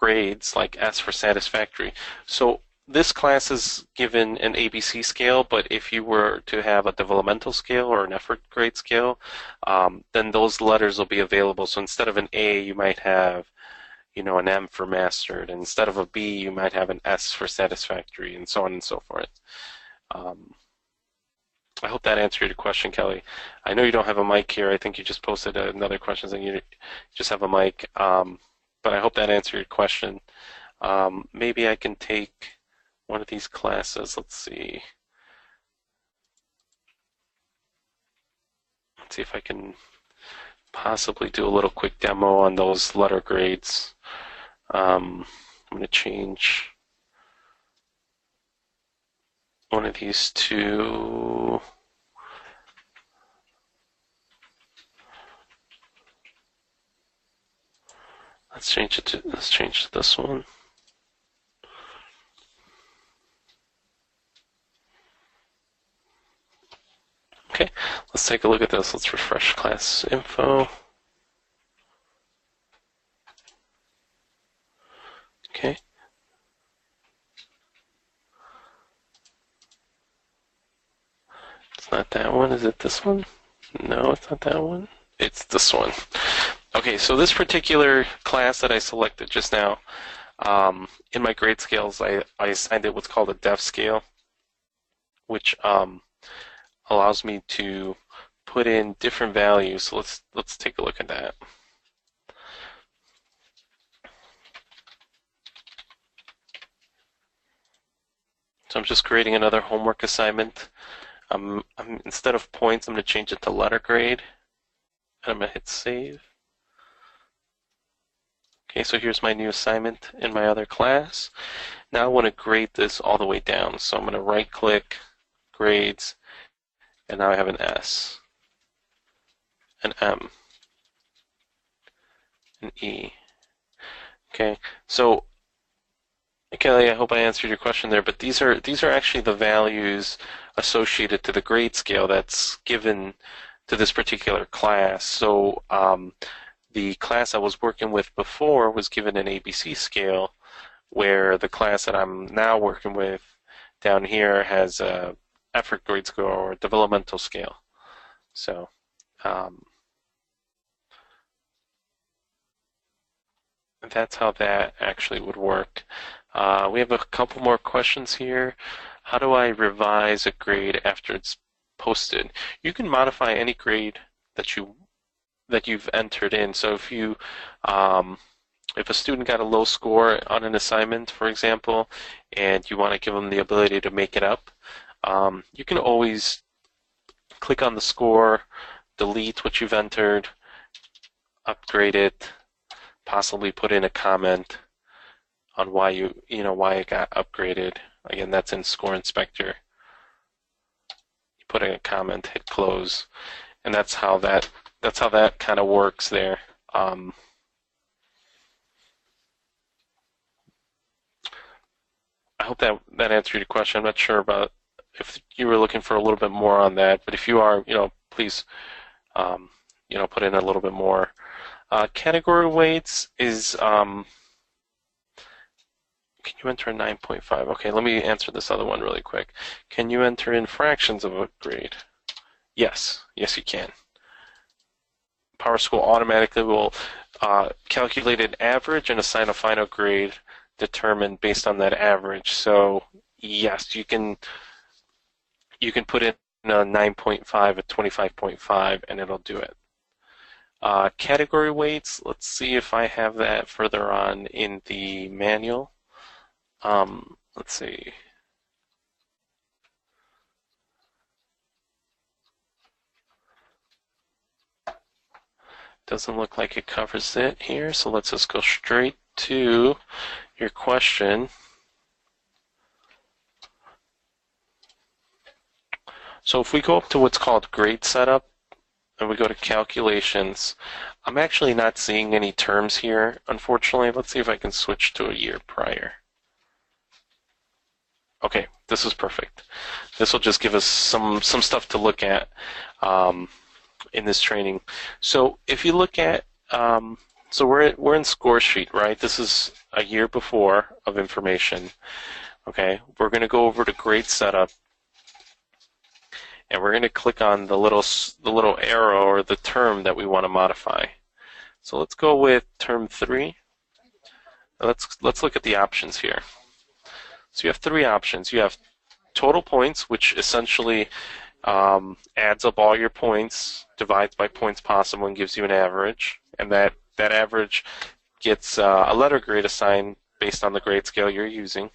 grades, like S for satisfactory. So this class is given an ABC scale, but if you were to have a developmental scale or an effort grade scale, then those letters will be available. So instead of an A, you might have, you know, an M for mastered, and instead of a B, you might have an S for satisfactory, and so on and so forth. I hope that answered your question, Kelly. I know you don't have a mic here. I think you just posted another question saying you just have a mic, but I hope that answered your question. Maybe I can take one of these classes. Let's see. Let's see if I can possibly do a little quick demo on those letter grades. I'm going to change one of these to let's change to this one. Okay, let's take a look at this. Let's refresh class info. Okay. It's not that one. Is it this one? No, it's not that one. It's this one. Okay, so this particular class that I selected just now, in my grade scales, I assigned it what's called a def scale, which allows me to put in different values. So let's take a look at that. So I'm just creating another homework assignment. Instead of points, I'm going to change it to letter grade, and I'm going to hit save. Okay, so here's my new assignment in my other class. Now I want to grade this all the way down. So I'm going to right-click, grades, and now I have an S, an M, an E. Okay, so Kelly, I hope I answered your question there, but these are actually the values associated to the grade scale that's given to this particular class. So the class I was working with before was given an ABC scale, where the class that I'm now working with down here has a effort grade score or developmental scale. So that's how that actually would work. We have a couple more questions here. How do I revise a grade after it's posted? You can modify any grade that you've entered in. So if you if a student got a low score on an assignment, for example, and you want to give them the ability to make it up, you can always click on the score, delete what you've entered, upgrade it, possibly put in a comment on why why it got upgraded. Again, that's in Score Inspector. You put in a comment, hit close, and that's how that kind of works there. I hope that answered your question. I'm not sure about if you were looking for a little bit more on that, but if you are, please, put in a little bit more. Category weights is, can you enter a 9.5? Okay, let me answer this other one really quick. Can you enter in fractions of a grade? Yes, you can. PowerSchool automatically will calculate an average and assign a final grade determined based on that average. So yes, you can put in a 9.5, a 25.5, and it'll do it. Category weights, let's see if I have that further on in the manual. Let's see. Doesn't look like it covers it here, so let's just go straight to your question. So if we go up to what's called grade setup, and we go to calculations, I'm actually not seeing any terms here, unfortunately. Let's see if I can switch to a year prior. Okay, this is perfect. This will just give us some stuff to look at in this training. So if you look at So we're in score sheet, right? This is a year before of information. Okay, we're going to go over to grade setup, and we're going to click on the little arrow or the term that we want to modify. So let's go with term 3. Let's look at the options here. So you have 3 options. You have total points, which essentially adds up all your points, divides by points possible, and gives you an average. And that average gets a letter grade assigned based on the grade scale you're using.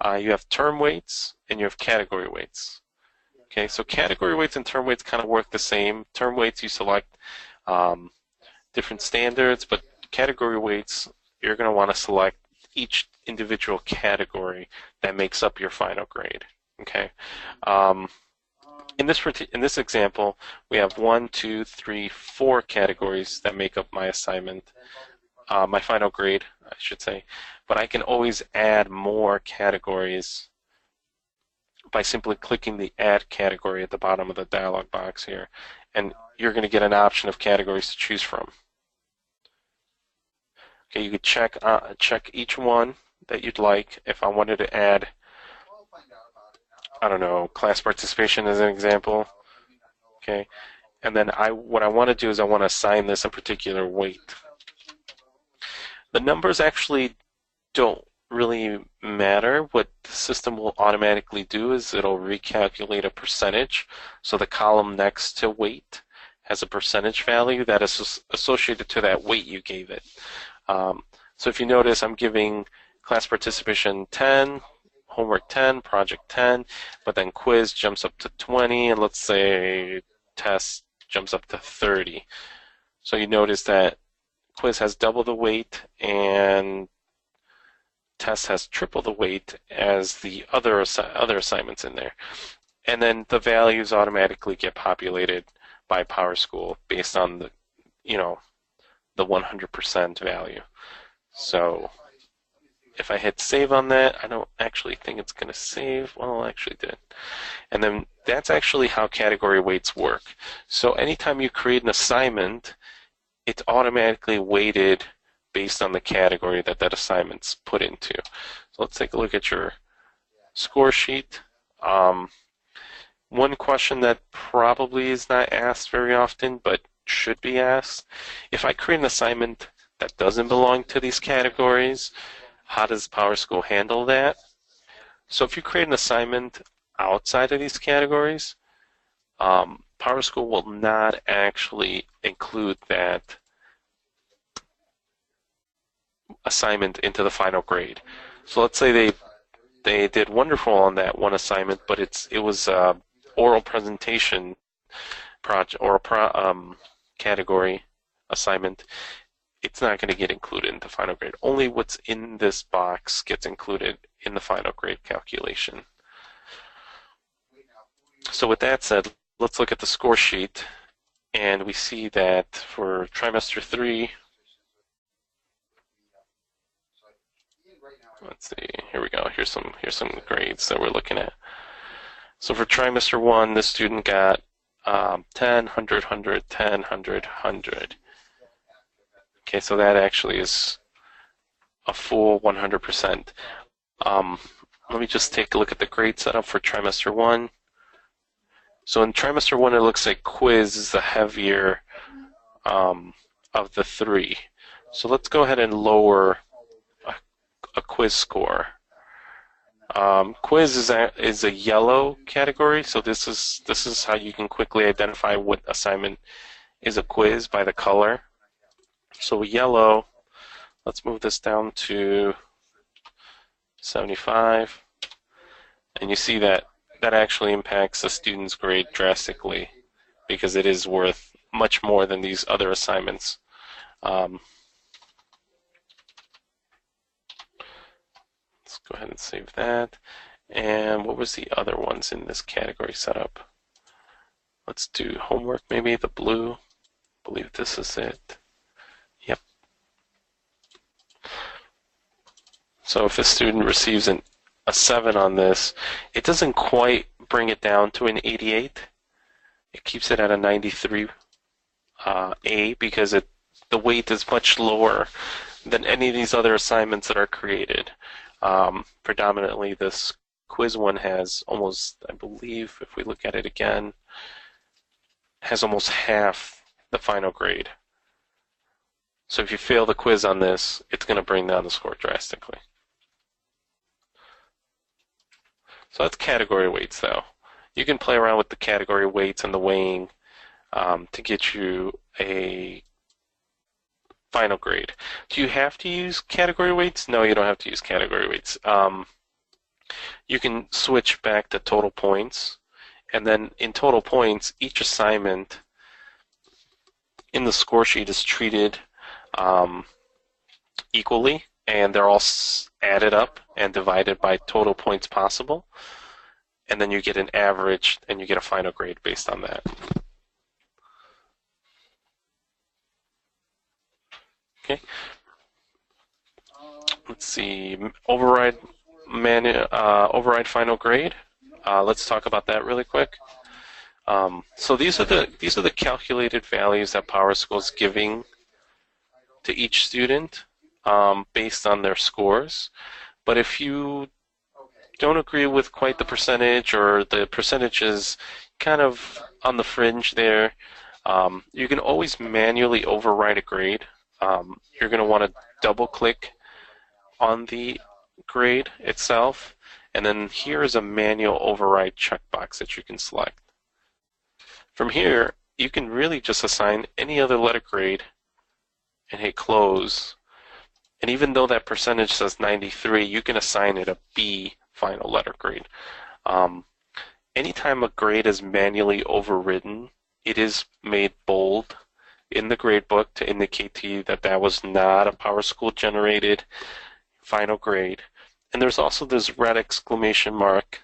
You have term weights and you have category weights. Okay, so category weights and term weights kind of work the same. Term weights, you select different standards, but category weights, you're going to want to select each individual category that makes up your final grade. Okay. In this example, we have 1, 2, 3, 4 categories that make up my assignment, my final grade, I should say. But I can always add more categories by simply clicking the Add Category at the bottom of the dialog box here, and you're going to get an option of categories to choose from. Okay, you could check each one that you'd like. If I wanted to add, I don't know, class participation as an example. Okay, and then what I want to do is I want to assign this a particular weight. The numbers actually don't really matter. What the system will automatically do is it'll recalculate a percentage. So the column next to weight has a percentage value that is associated to that weight you gave it. So if you notice, I'm giving class participation 10, homework 10, project 10, but then quiz jumps up to 20, and let's say test jumps up to 30. So you notice that quiz has double the weight and test has triple the weight as the other assignments in there. And then the values automatically get populated by PowerSchool based on the, the 100% value. So if I hit save on that, I don't actually think it's going to save. Well, it actually did. And then that's actually how category weights work. So anytime you create an assignment, it's automatically weighted based on the category that assignment's put into. So let's take a look at your score sheet. One question that probably is not asked very often, but should be asked: if I create an assignment that doesn't belong to these categories, how does PowerSchool handle that? So if you create an assignment outside of these categories, PowerSchool will not actually include that assignment into the final grade. So let's say they did wonderful on that one assignment, but it was oral presentation project or category assignment. It's not going to get included in the final grade. Only what's in this box gets included in the final grade calculation. So with that said, let's look at the score sheet, and we see that for trimester 3, let's see, here we go. Here's some grades that we're looking at. So for trimester 1, the student got 10, 100, 100, 10, 100, 100. Okay, so that actually is a full 100%. Let me just take a look at the grade setup for trimester 1. So in trimester 1, it looks like quiz is the heavier of the 3. So let's go ahead and lower a quiz score. Quiz is a yellow category, so this is how you can quickly identify what assignment is a quiz by the color. So yellow, let's move this down to 75, and you see that actually impacts the student's grade drastically because it is worth much more than these other assignments. Let's go ahead and save that. And what was the other ones in this category setup? Let's do homework, maybe the blue. I believe this is it. Yep. So if a student receives a 7 on this, it doesn't quite bring it down to an 88. It keeps it at a 93 A because the weight is much lower than any of these other assignments that are created. Predominantly, this quiz one has almost, I believe, if we look at it again, has almost half the final grade. So if you fail the quiz on this, it's going to bring down the score drastically. So that's category weights, though. You can play around with the category weights and the weighing to get you a final grade. Do you have to use category weights? No, you don't have to use category weights. You can switch back to total points, and then in total points, each assignment in the score sheet is treated equally, and they're all added up and divided by total points possible, and then you get an average and you get a final grade based on that. Okay. Let's see, override final grade. Let's talk about that really quick. So these are the calculated values that PowerSchool is giving to each student based on their scores. But if you don't agree with quite the percentage, or the percentage is kind of on the fringe there, you can always manually override a grade. You're going to want to double click on the grade itself, and then here is a manual override checkbox that you can select. From here, you can really just assign any other letter grade and hit close. And even though that percentage says 93, you can assign it a B final letter grade. Anytime a grade is manually overridden, it is made bold in the gradebook to indicate to you that that was not a PowerSchool generated final grade. And there's also this red exclamation mark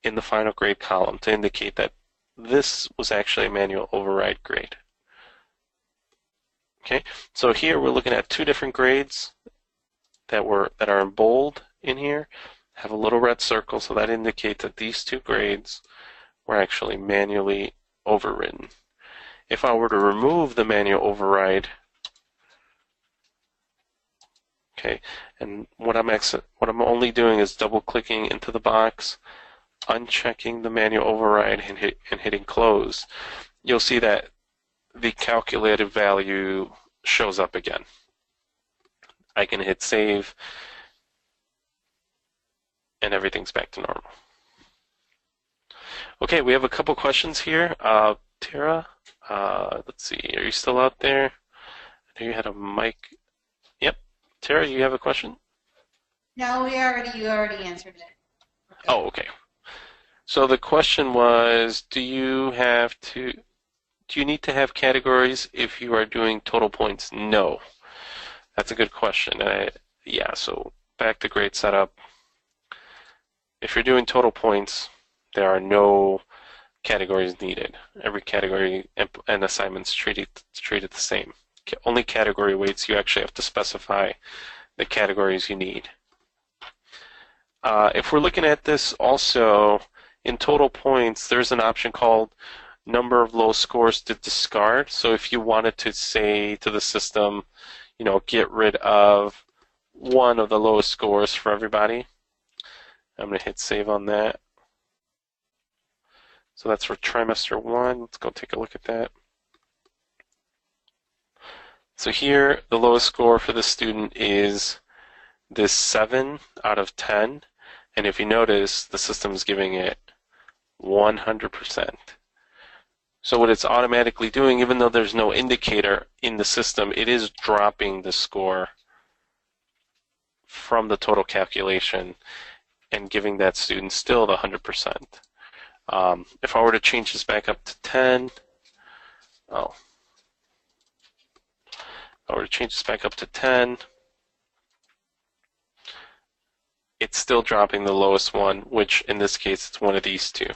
in the final grade column to indicate that this was actually a manual override grade. Okay, so here we're looking at two different grades that are in bold in here, have a little red circle, so that indicates that these two grades were actually manually overridden. If I were to remove the manual override, okay, and what I'm only doing is double clicking into the box, unchecking the manual override, and hitting close, you'll see that the calculated value shows up again. I can hit save, and everything's back to normal. Okay, we have a couple questions here. Tara, let's see, are you still out there? I know you had a mic. Yep. Tara, you have a question? No, you already answered it. Okay. Oh, okay. So the question was, do you need to have categories if you are doing total points? No. That's a good question. Yeah, so back to grade setup. If you're doing total points, there are no categories needed. Every category and assignment's treated the same. Only category weights, you actually have to specify the categories you need. If we're looking at this also, in total points, there's an option called number of low scores to discard. So if you wanted to say to the system, get rid of one of the lowest scores for everybody, I'm going to hit save on that. So that's for trimester 1. Let's go take a look at that. So here, the lowest score for the student is this 7 out of 10. And if you notice, the system is giving it 100%. So what it's automatically doing, even though there's no indicator in the system, it is dropping the score from the total calculation and giving that student still the 100%. If I were to change this back up to 10, if I were to change this back up to 10, it's still dropping the lowest one, which in this case it's one of these two.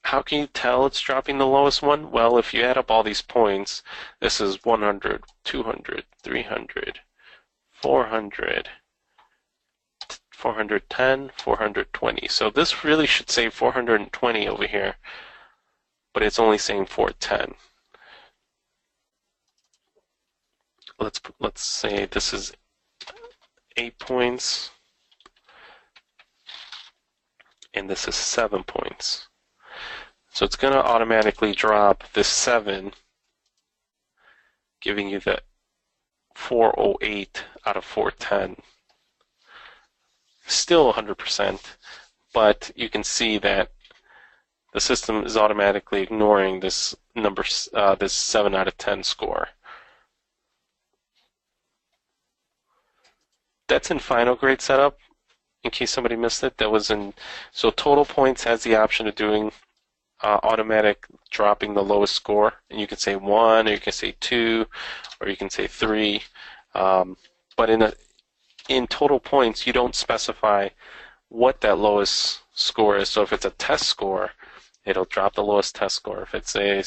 How can you tell it's dropping the lowest one? Well, if you add up all these points, this is 100, 200, 300, 400, 410, 420. So this really should say 420 over here, but it's only saying 410. let's say this is 8 points, and this is 7 points. So it's going to automatically drop this 7, giving you the 408 out of 410. Still 100%, but you can see that the system is automatically ignoring this number, this 7 out of 10 score. That's in final grade setup, in case somebody missed it. That was in, so total points has the option of doing automatic dropping the lowest score, and you can say 1, or you can say 2, or you can say 3. But in total points, you don't specify what that lowest score is. So if it's a test score, it'll drop the lowest test score. If it's a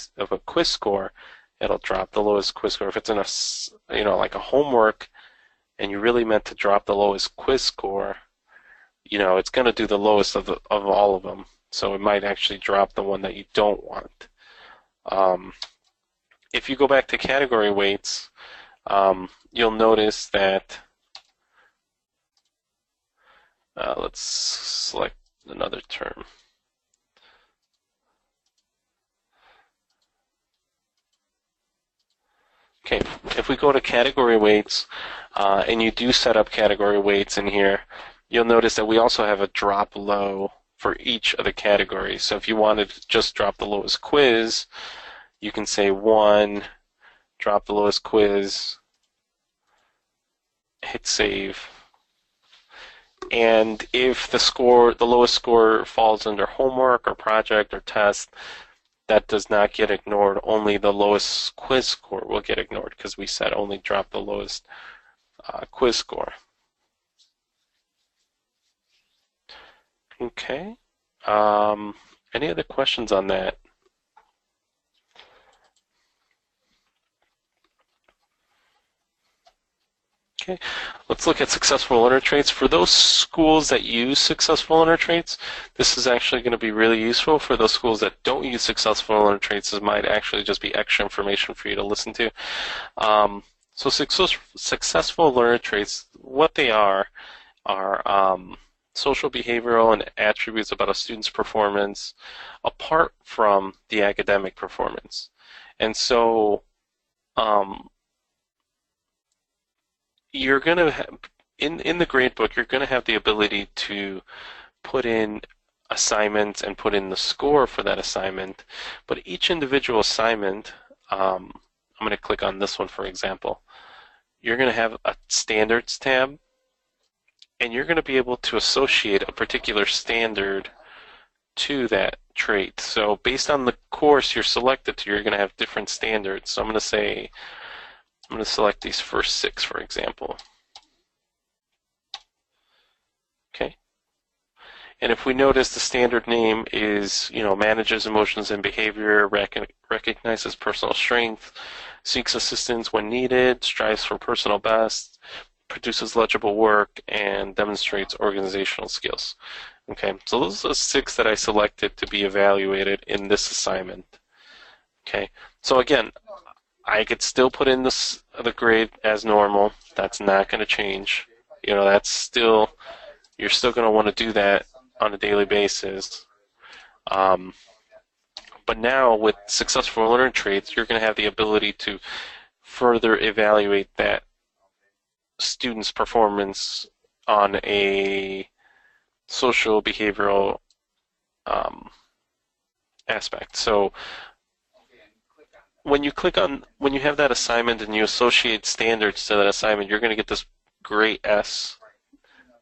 quiz score, it'll drop the lowest quiz score. If it's in a like a homework, and you really meant to drop the lowest quiz score, it's going to do the lowest of all of them. So it might actually drop the one that you don't want. If you go back to category weights, you'll notice that, let's select another term. Okay, if we go to category weights, and you do set up category weights in here, you'll notice that we also have a drop low for each of the categories. So if you wanted to just drop the lowest quiz, you can say 1, drop the lowest quiz, hit save. And if the lowest score falls under homework or project or test, that does not get ignored. Only the lowest quiz score will get ignored, because we said only drop the lowest quiz score. Okay. Any other questions on that? Okay, let's look at successful learner traits. For those schools that use successful learner traits, this is actually going to be really useful. For those schools that don't use successful learner traits, this might actually just be extra information for you to listen to. So successful learner traits, what they are social, behavioral, and attributes about a student's performance apart from the academic performance. And so you're going to have, in the gradebook, you're going to have the ability to put in assignments and put in the score for that assignment. But each individual assignment, I'm going to click on this one, for example. You're going to have a standards tab, and you're going to be able to associate a particular standard to that trait. So based on the course you're selected to, you're going to have different standards. So I'm going to select these first 6, for example. Okay. And if we notice, the standard name is, manages emotions and behavior, recognizes personal strength, seeks assistance when needed, strives for personal best, produces legible work, and demonstrates organizational skills. Okay, so those are the 6 that I selected to be evaluated in this assignment. Okay, so again, I could still put in the grade as normal. That's not going to change. That's still, you're still going to want to do that on a daily basis. But now with successful learner traits, you're going to have the ability to further evaluate that student's performance on a social, behavioral aspect. So when you have that assignment and you associate standards to that assignment, you're going to get this gray S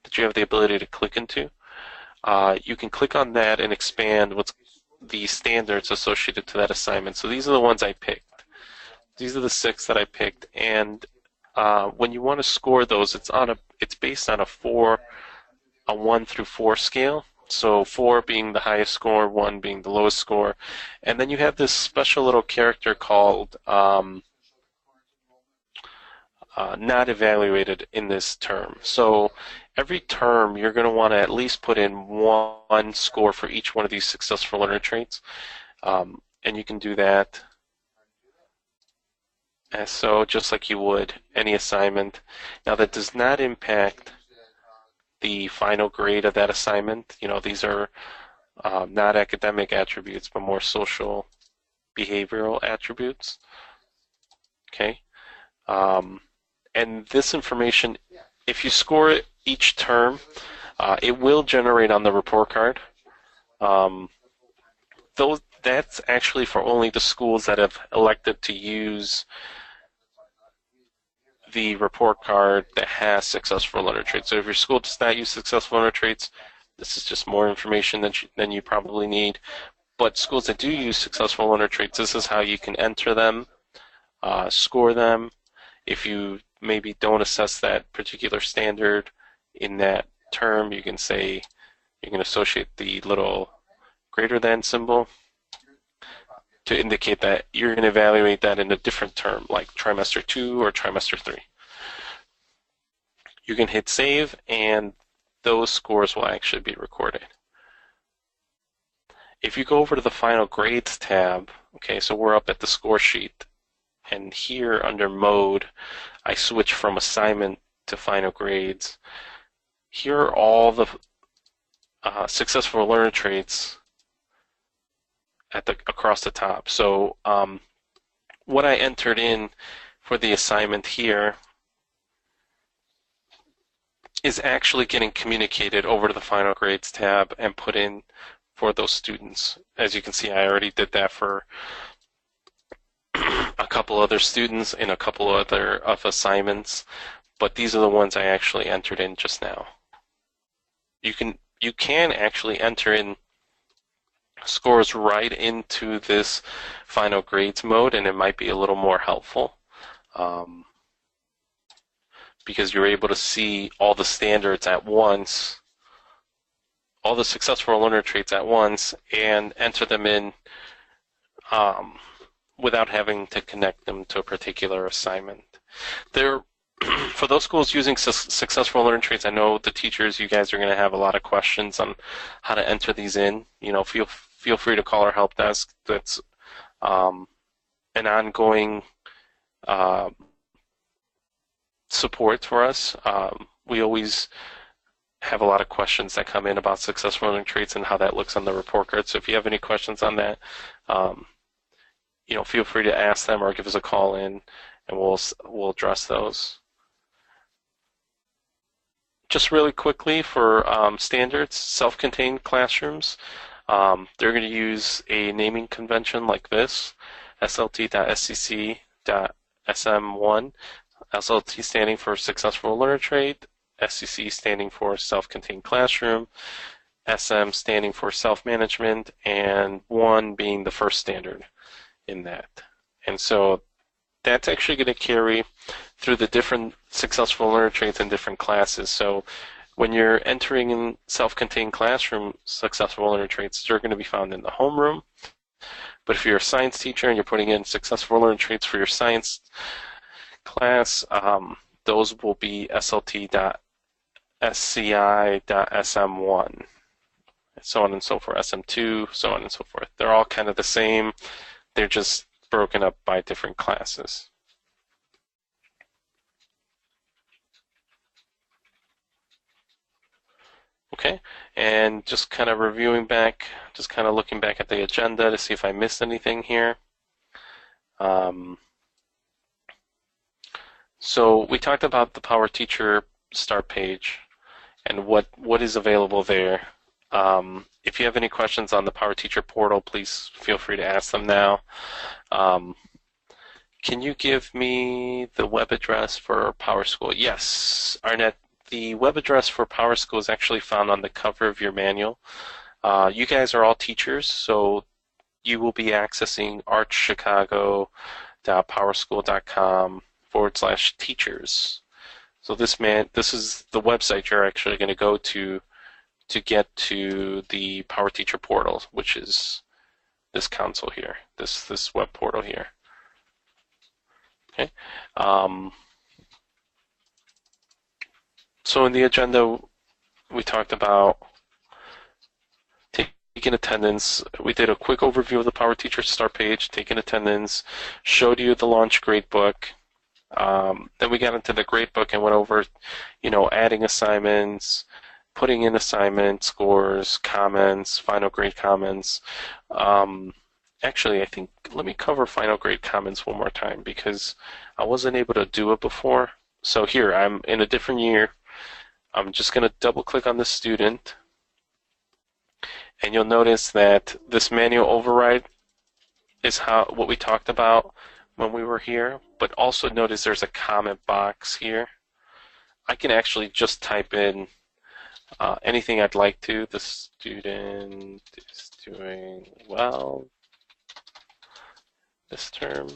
that you have the ability to click into. You can click on that and expand what's the standards associated to that assignment. So these are the ones I picked. These are the 6 that I picked, and when you want to score those, it's based on a 1 through 4 scale. So 4 being the highest score, 1 being the lowest score, and then you have this special little character called not evaluated in this term. So every term you're going to want to at least put in 1 score for each one of these successful learner traits, and you can do that as so, just like you would any assignment. Now that does not impact the final grade of that assignment. These are not academic attributes, but more social behavioral attributes. Okay. And this information, if you score it each term, it will generate on the report card. Though that's actually for only the schools that have elected to use the report card that has successful learner traits. So if your school does not use successful learner traits, this is just more information than you probably need. But schools that do use successful learner traits, this is how you can enter them, score them. If you maybe don't assess that particular standard in that term, you can say you can associate the little greater than symbol to indicate that you're going to evaluate that in a different term, like trimester 2 or trimester 3. You can hit save, and those scores will actually be recorded. If you go over to the final grades tab, okay, so we're up at the score sheet, and here under mode, I switch from assignment to final grades. Here are all the successful learner traits across the top. So what I entered in for the assignment here is actually getting communicated over to the final grades tab and put in for those students. As you can see, I already did that for a couple other students in a couple other of assignments, but these are the ones I actually entered in just now. You can actually enter in scores right into this final grades mode, and it might be a little more helpful because you're able to see all the standards at once, all the successful learner traits at once, and enter them in without having to connect them to a particular assignment. For those schools using successful learner traits, I know the teachers, you guys are going to have a lot of questions on how to enter these in. Feel free to call our help desk. That's an ongoing support for us. We always have a lot of questions that come in about successful learning traits and how that looks on the report card. So if you have any questions on that, feel free to ask them or give us a call in, and we'll address those. Just really quickly for standards, self-contained classrooms, they're going to use a naming convention like this, slt.scc.sm1, SLT standing for Successful Learner Trait, SCC standing for Self-Contained Classroom, SM standing for Self-Management, and 1 being the first standard in that. And so that's actually going to carry through the different successful learner traits in different classes. So when you're entering in self-contained classroom successful learner traits, they're going to be found in the homeroom. But if you're a science teacher and you're putting in successful learner traits for your science class, those will be slt.sci.sm1, so on and so forth, SM2, so on and so forth. They're all kind of the same. They're just broken up by different classes. Okay, and just kind of reviewing back, just kind of looking back at the agenda to see if I missed anything here. So we talked about the Power Teacher start page and what is available there. If you have any questions on the Power Teacher portal, please feel free to ask them now. Can you give me the web address for PowerSchool? Yes, Arnett, the web address for PowerSchool is actually found on the cover of your manual. You guys are all teachers, so you will be accessing archchicago.powerschool.com/teachers. So this is the website you're actually going to go to get to the Power Teacher portal, which is this console here, this web portal here. Okay. So in the agenda, we talked about taking taken attendance. We did a quick overview of the Power Teacher Start page, taken attendance, showed you the launch gradebook. Then we got into the gradebook and went over, adding assignments, putting in assignment scores, comments, final grade comments. Actually, I think let me cover final grade comments one more time because I wasn't able to do it before. So here, I'm in a different year. I'm just going to double click on the student. And you'll notice that this manual override is what we talked about when we were here. But also notice there's a comment box here. I can actually just type in anything I'd like to. The student is doing well this term.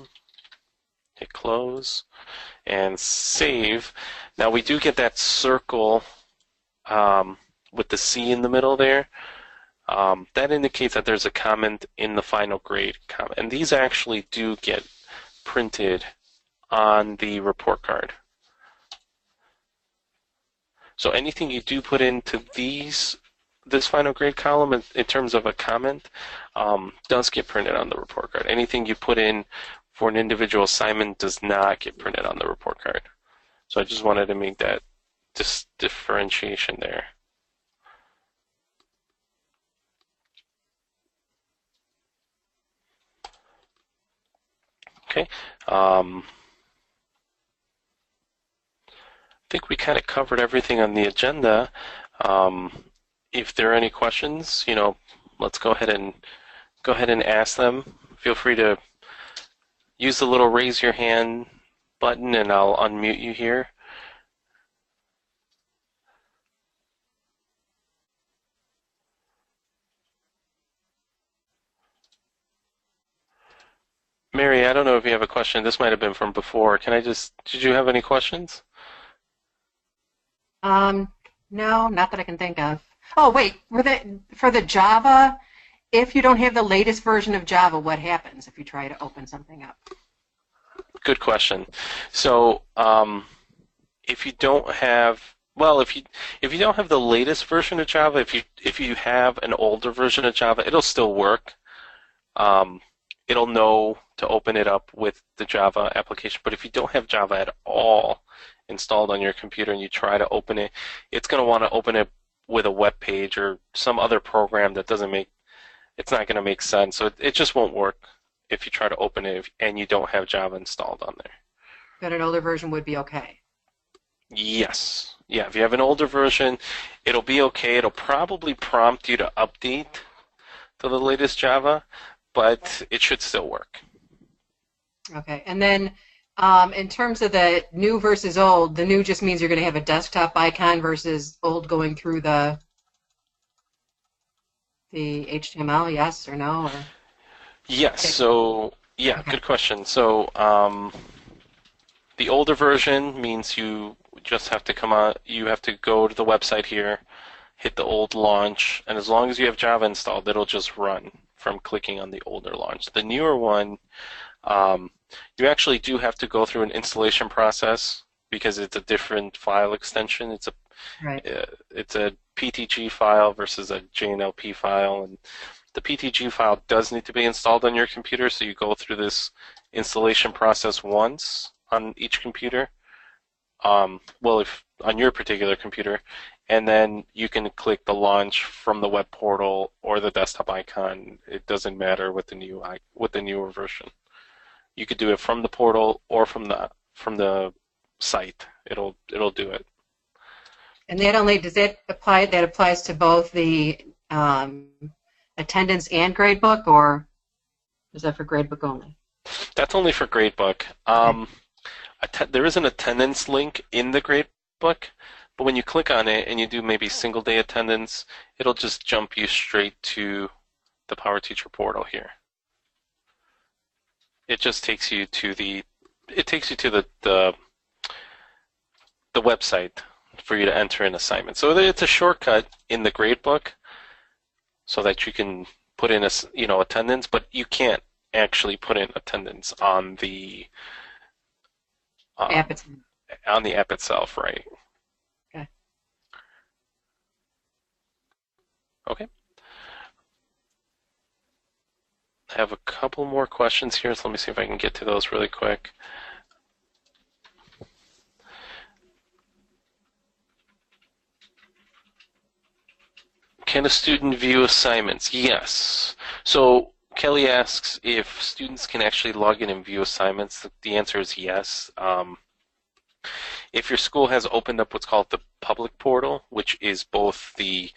Hit close and save. Now we do get that circle with the C in the middle there. That indicates that there's a comment in the final grade comment. And these actually do get printed on the report card. So anything you do put into this final grade column in terms of a comment does get printed on the report card. Anything you put in for an individual assignment does not get printed on the report card. So I just wanted to make that differentiation there. Okay. I think we kind of covered everything on the agenda. If there are any questions, let's go ahead and ask them. Feel free to use the little raise your hand button and I'll unmute you here. Mary, I don't know if you have a question. This might have been from before. Did you have any questions? No, not that I can think of. Oh, wait, for the Java, if you don't have the latest version of Java, what happens if you try to open something up? Good question. So, if you don't have, if you don't have the latest version of Java, if you have an older version of Java, it'll still work. It'll know to open it up with the Java application. But if you don't have Java at all installed on your computer and you try to open it, it's going to want to open it with a web page or some other program that it's not going to make sense. So it just won't work if you try to open it and you don't have Java installed on there. But an older version would be okay. Yes. Yeah, if you have an older version, it'll be okay. It'll probably prompt you to update to the latest Java, but it should still work. Okay, and then in terms of the new versus old, the new just means you're going to have a desktop icon versus old going through the HTML, yes or no? Or? Yes, so, yeah, okay. Good question. So the older version means you just have to you have to go to the website here, hit the old launch, and as long as you have Java installed, it'll just run from clicking on the older launch. The newer one, you actually do have to go through an installation process because it's a different file extension. It's a PTG file versus a JNLP file, and the PTG file does need to be installed on your computer, so you go through this installation process once on each computer. If on your particular computer, and then you can click the launch from the web portal or the desktop icon. It doesn't matter with the newer version. You could do it from the portal or from the site. It'll do it. And does that apply? That applies to both the attendance and gradebook, or is that for gradebook only? That's only for gradebook. Okay. There is an attendance link in the gradebook, but when you click on it and you do maybe single day attendance, it'll just jump you straight to the Power Teacher portal here. It just takes you to the website for you to enter an assignment. So it's a shortcut in the gradebook so that you can put in attendance, but you can't actually put in attendance on the app itself, right? Okay. Okay. I have a couple more questions here, so let me see if I can get to those really quick. Can a student view assignments? Yes. So Kelly asks if students can actually log in and view assignments. The answer is yes. If your school has opened up what's called the public portal, which is both the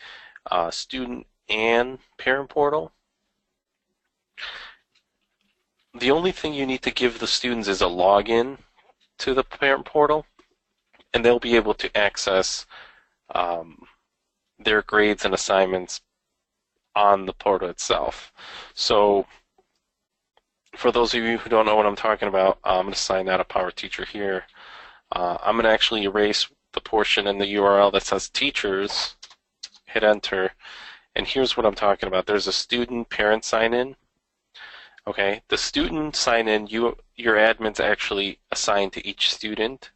student and parent portal, the only thing you need to give the students is a login to the parent portal, and they'll be able to access their grades and assignments on the portal itself. So for those of you who don't know what I'm talking about, I'm going to sign out a Power Teacher here. I'm going to actually erase the portion in the URL that says teachers, hit enter, and here's what I'm talking about. There's a student parent sign in. Okay, the student sign in, your admin's actually assigned to each student.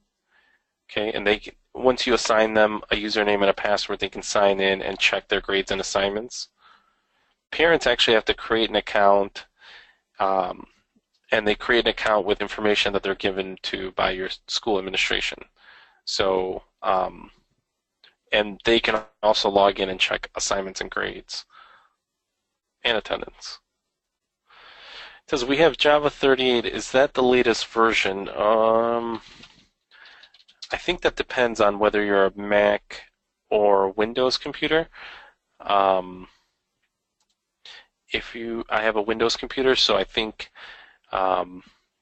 Okay, and once you assign them a username and a password, they can sign in and check their grades and assignments. Parents actually have to create an account, and they create an account with information that they're given to by your school administration. So, and they can also log in and check assignments and grades and attendance. It says we have Java 38. Is that the latest version? I think that depends on whether you're a Mac or Windows computer. I have a Windows computer, so I think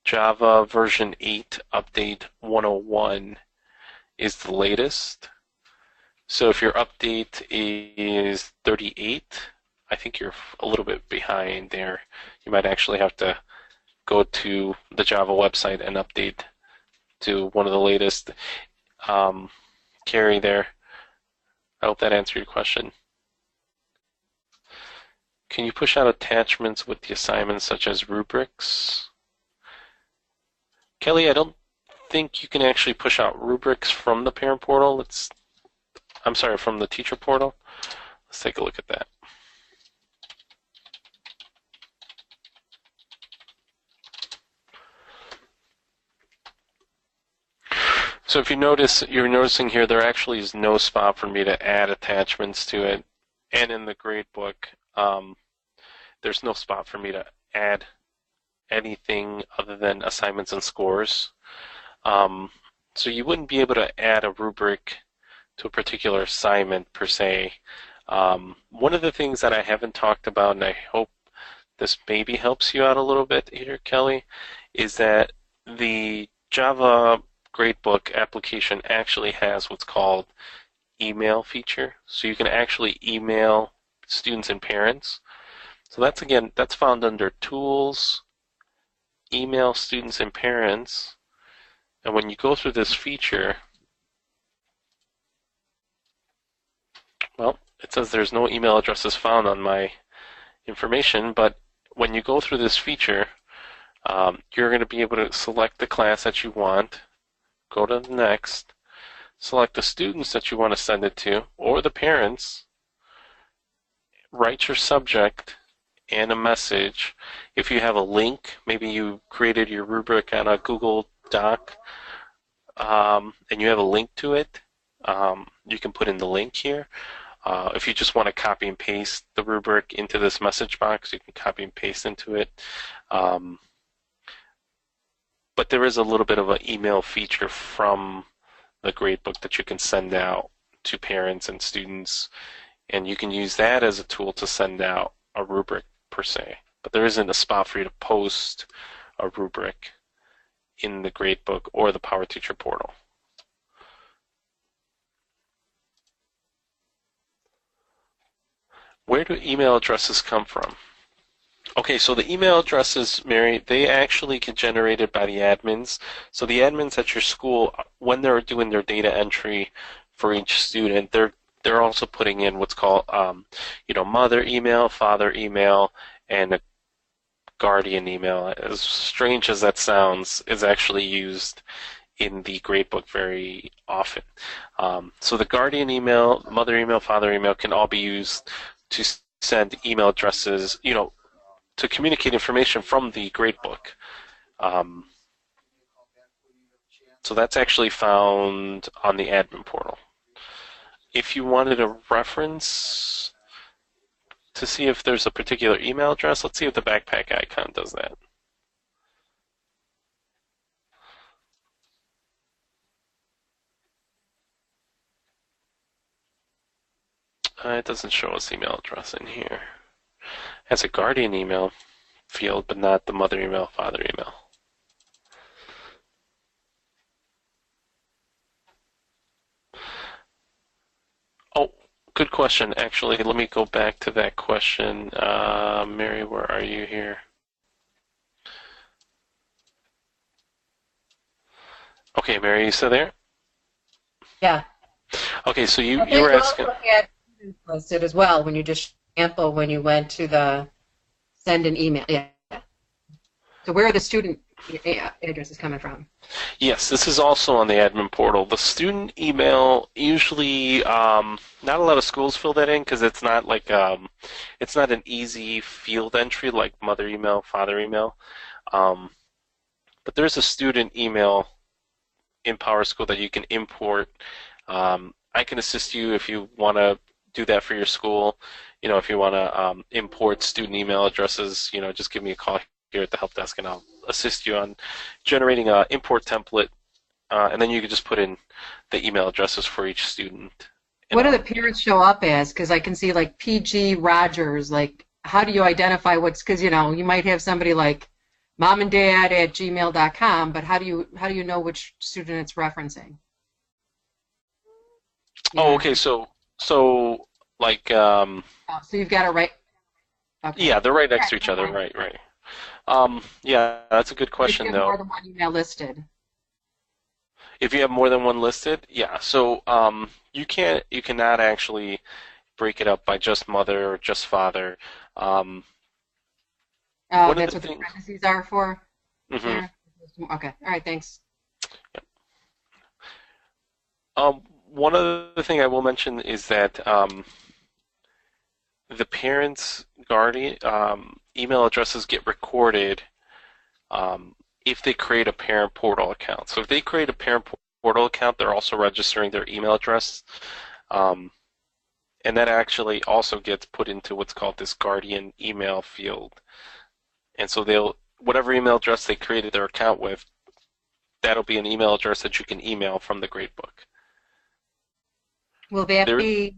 Java version 8 update 101 is the latest. So if your update is 38, I think you're a little bit behind there. You might actually have to go to the Java website and update to one of the latest. Carrie there. I hope that answered your question. Can you push out attachments with the assignments such as rubrics? Kelly, I don't think you can actually push out rubrics from the parent portal. From the teacher portal. Let's take a look at that. So if you notice, you're noticing here there actually is no spot for me to add attachments to it. And in the gradebook, there's no spot for me to add anything other than assignments and scores. So you wouldn't be able to add a rubric to a particular assignment per se. One of the things that I haven't talked about, and I hope this maybe helps you out a little bit here, Kelly, is that the Java gradebook application actually has what's called email feature. So you can actually email students and parents. So that's found under Tools, Email Students and Parents. And when you go through this feature, well, it says there's no email addresses found on my information, but when you go through this feature, you're going to be able to select the class that you want, go to the next, select the students that you want to send it to, or the parents, write your subject and a message. If you have a link, maybe you created your rubric on a Google Doc, and you have a link to it, you can put in the link here. If you just want to copy and paste the rubric into this message box, you can copy and paste into it. But there is a little bit of an email feature from the gradebook that you can send out to parents and students, and you can use that as a tool to send out a rubric per se. But there isn't a spot for you to post a rubric in the gradebook or the Power Teacher portal. Where do email addresses come from? Okay, so the email addresses, Mary, they actually get generated by the admins. So the admins at your school, when they're doing their data entry for each student, they're also putting in what's called, mother email, father email, and a guardian email. As strange as that sounds, is actually used in the gradebook very often. So the guardian email, mother email, father email can all be used to send email addresses, to communicate information from the gradebook. So that's actually found on the admin portal. If you wanted a reference to see if there's a particular email address, let's see if the backpack icon does that. It doesn't show us email address in here. It has a guardian email field, but not the mother email, father email. Oh, good question. Actually, let me go back to that question. Mary, where are you here? Okay, Mary, you still there? Yeah. Okay, so you Okay, were you asking. also had students listed as well when you just sample when you went to the send an email. Yeah. So where are the student addresses coming from? Yes, this is also on the admin portal. The student email usually not a lot of schools fill that in because it's not like it's not an easy field entry like mother email, father email. But there's a student email in PowerSchool that you can import. I can assist you if you want to do that for your school. You know, if you want to import student email addresses, you know, just give me a call here at the help desk and I'll assist you on generating an import template. And then you can just put in the email addresses for each student. What do the parents show up as? Because I can see like PG Rogers. Like, how do you identify what's? Because you know, you might have somebody like momandad@gmail.com, but how do you know which student it's referencing? Oh, Yeah. okay. So like Oh, so you've got to write. Okay. yeah, they're right next to Right, each other. okay. Right, right. Yeah, that's a good If question you have though. more than one email listed. If you have more than one listed, yeah. So you cannot actually break it up by just mother or just father. Um, Oh, one of that's the what the things. parentheses are for Mhm. there? Okay. All right, thanks. One other thing I will mention is that the parents' guardian email addresses get recorded if they create a parent portal account. So if they create a parent portal account, they're also registering their email address, um, and that actually also gets put into what's called this guardian email field. And so they'll whatever email address they created their account with, that'll be an email address that you can email from the gradebook. Will that There, be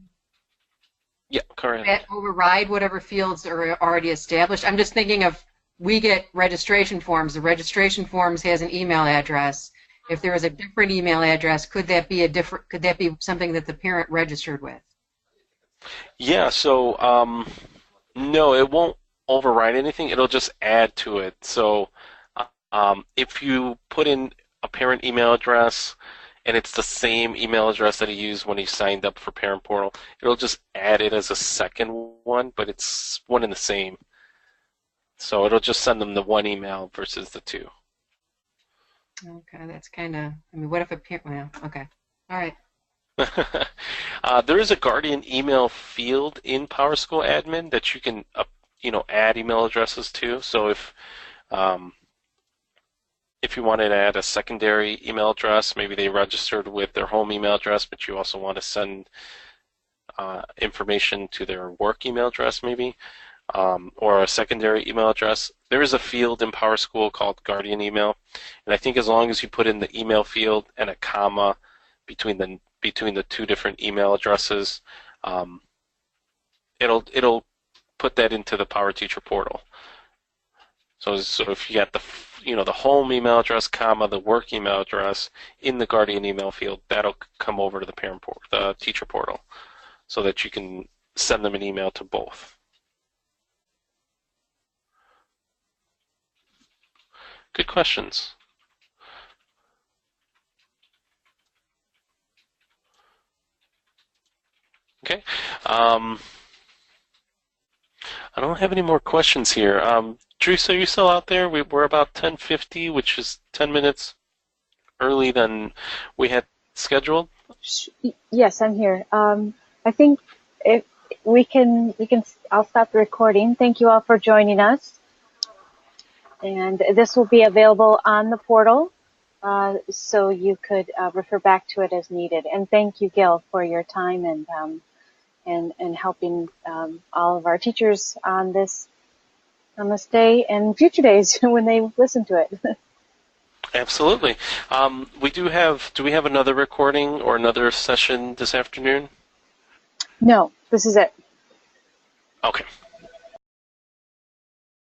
yeah, correct. that override whatever fields are already established? I'm just thinking of we get registration forms. The registration forms has an email address. If there is a different email address, could that be something that the parent registered with? Yeah, so no, it won't override anything. It'll just add to it. So if you put in a parent email address and it's the same email address that he used when he signed up for Parent Portal, it'll just add it as a second one, but it's one and the same. So it'll just send them the one email versus the two. Okay, that's kind of. I mean, what if a parent? Well, okay, all right. There is a Guardian email field in PowerSchool admin that you can, add email addresses to. So um, if you wanted to add a secondary email address, maybe they registered with their home email address, but you also want to send information to their work email address, maybe, or a secondary email address. There is a field in PowerSchool called Guardian Email, and I think as long as you put in the email field and a comma between the two different email addresses, it'll put that into the Power Teacher portal. So if you got the home email address, comma, the work email address in the Guardian email field, that'll come over to the teacher portal, so that you can send them an email to both. Good questions. Okay. I don't have any more questions here. Teresa, are you still out there? We're about 10:50, which is 10 minutes early than we had scheduled. Yes, I'm here. I think if we can, I'll stop the recording. Thank you all for joining us. And this will be available on the portal, so you could refer back to it as needed. And thank you, Gil, for your time and helping all of our teachers on this day and future days when they listen to it. Absolutely. Do we have another recording or another session this afternoon? No, this is it. Okay.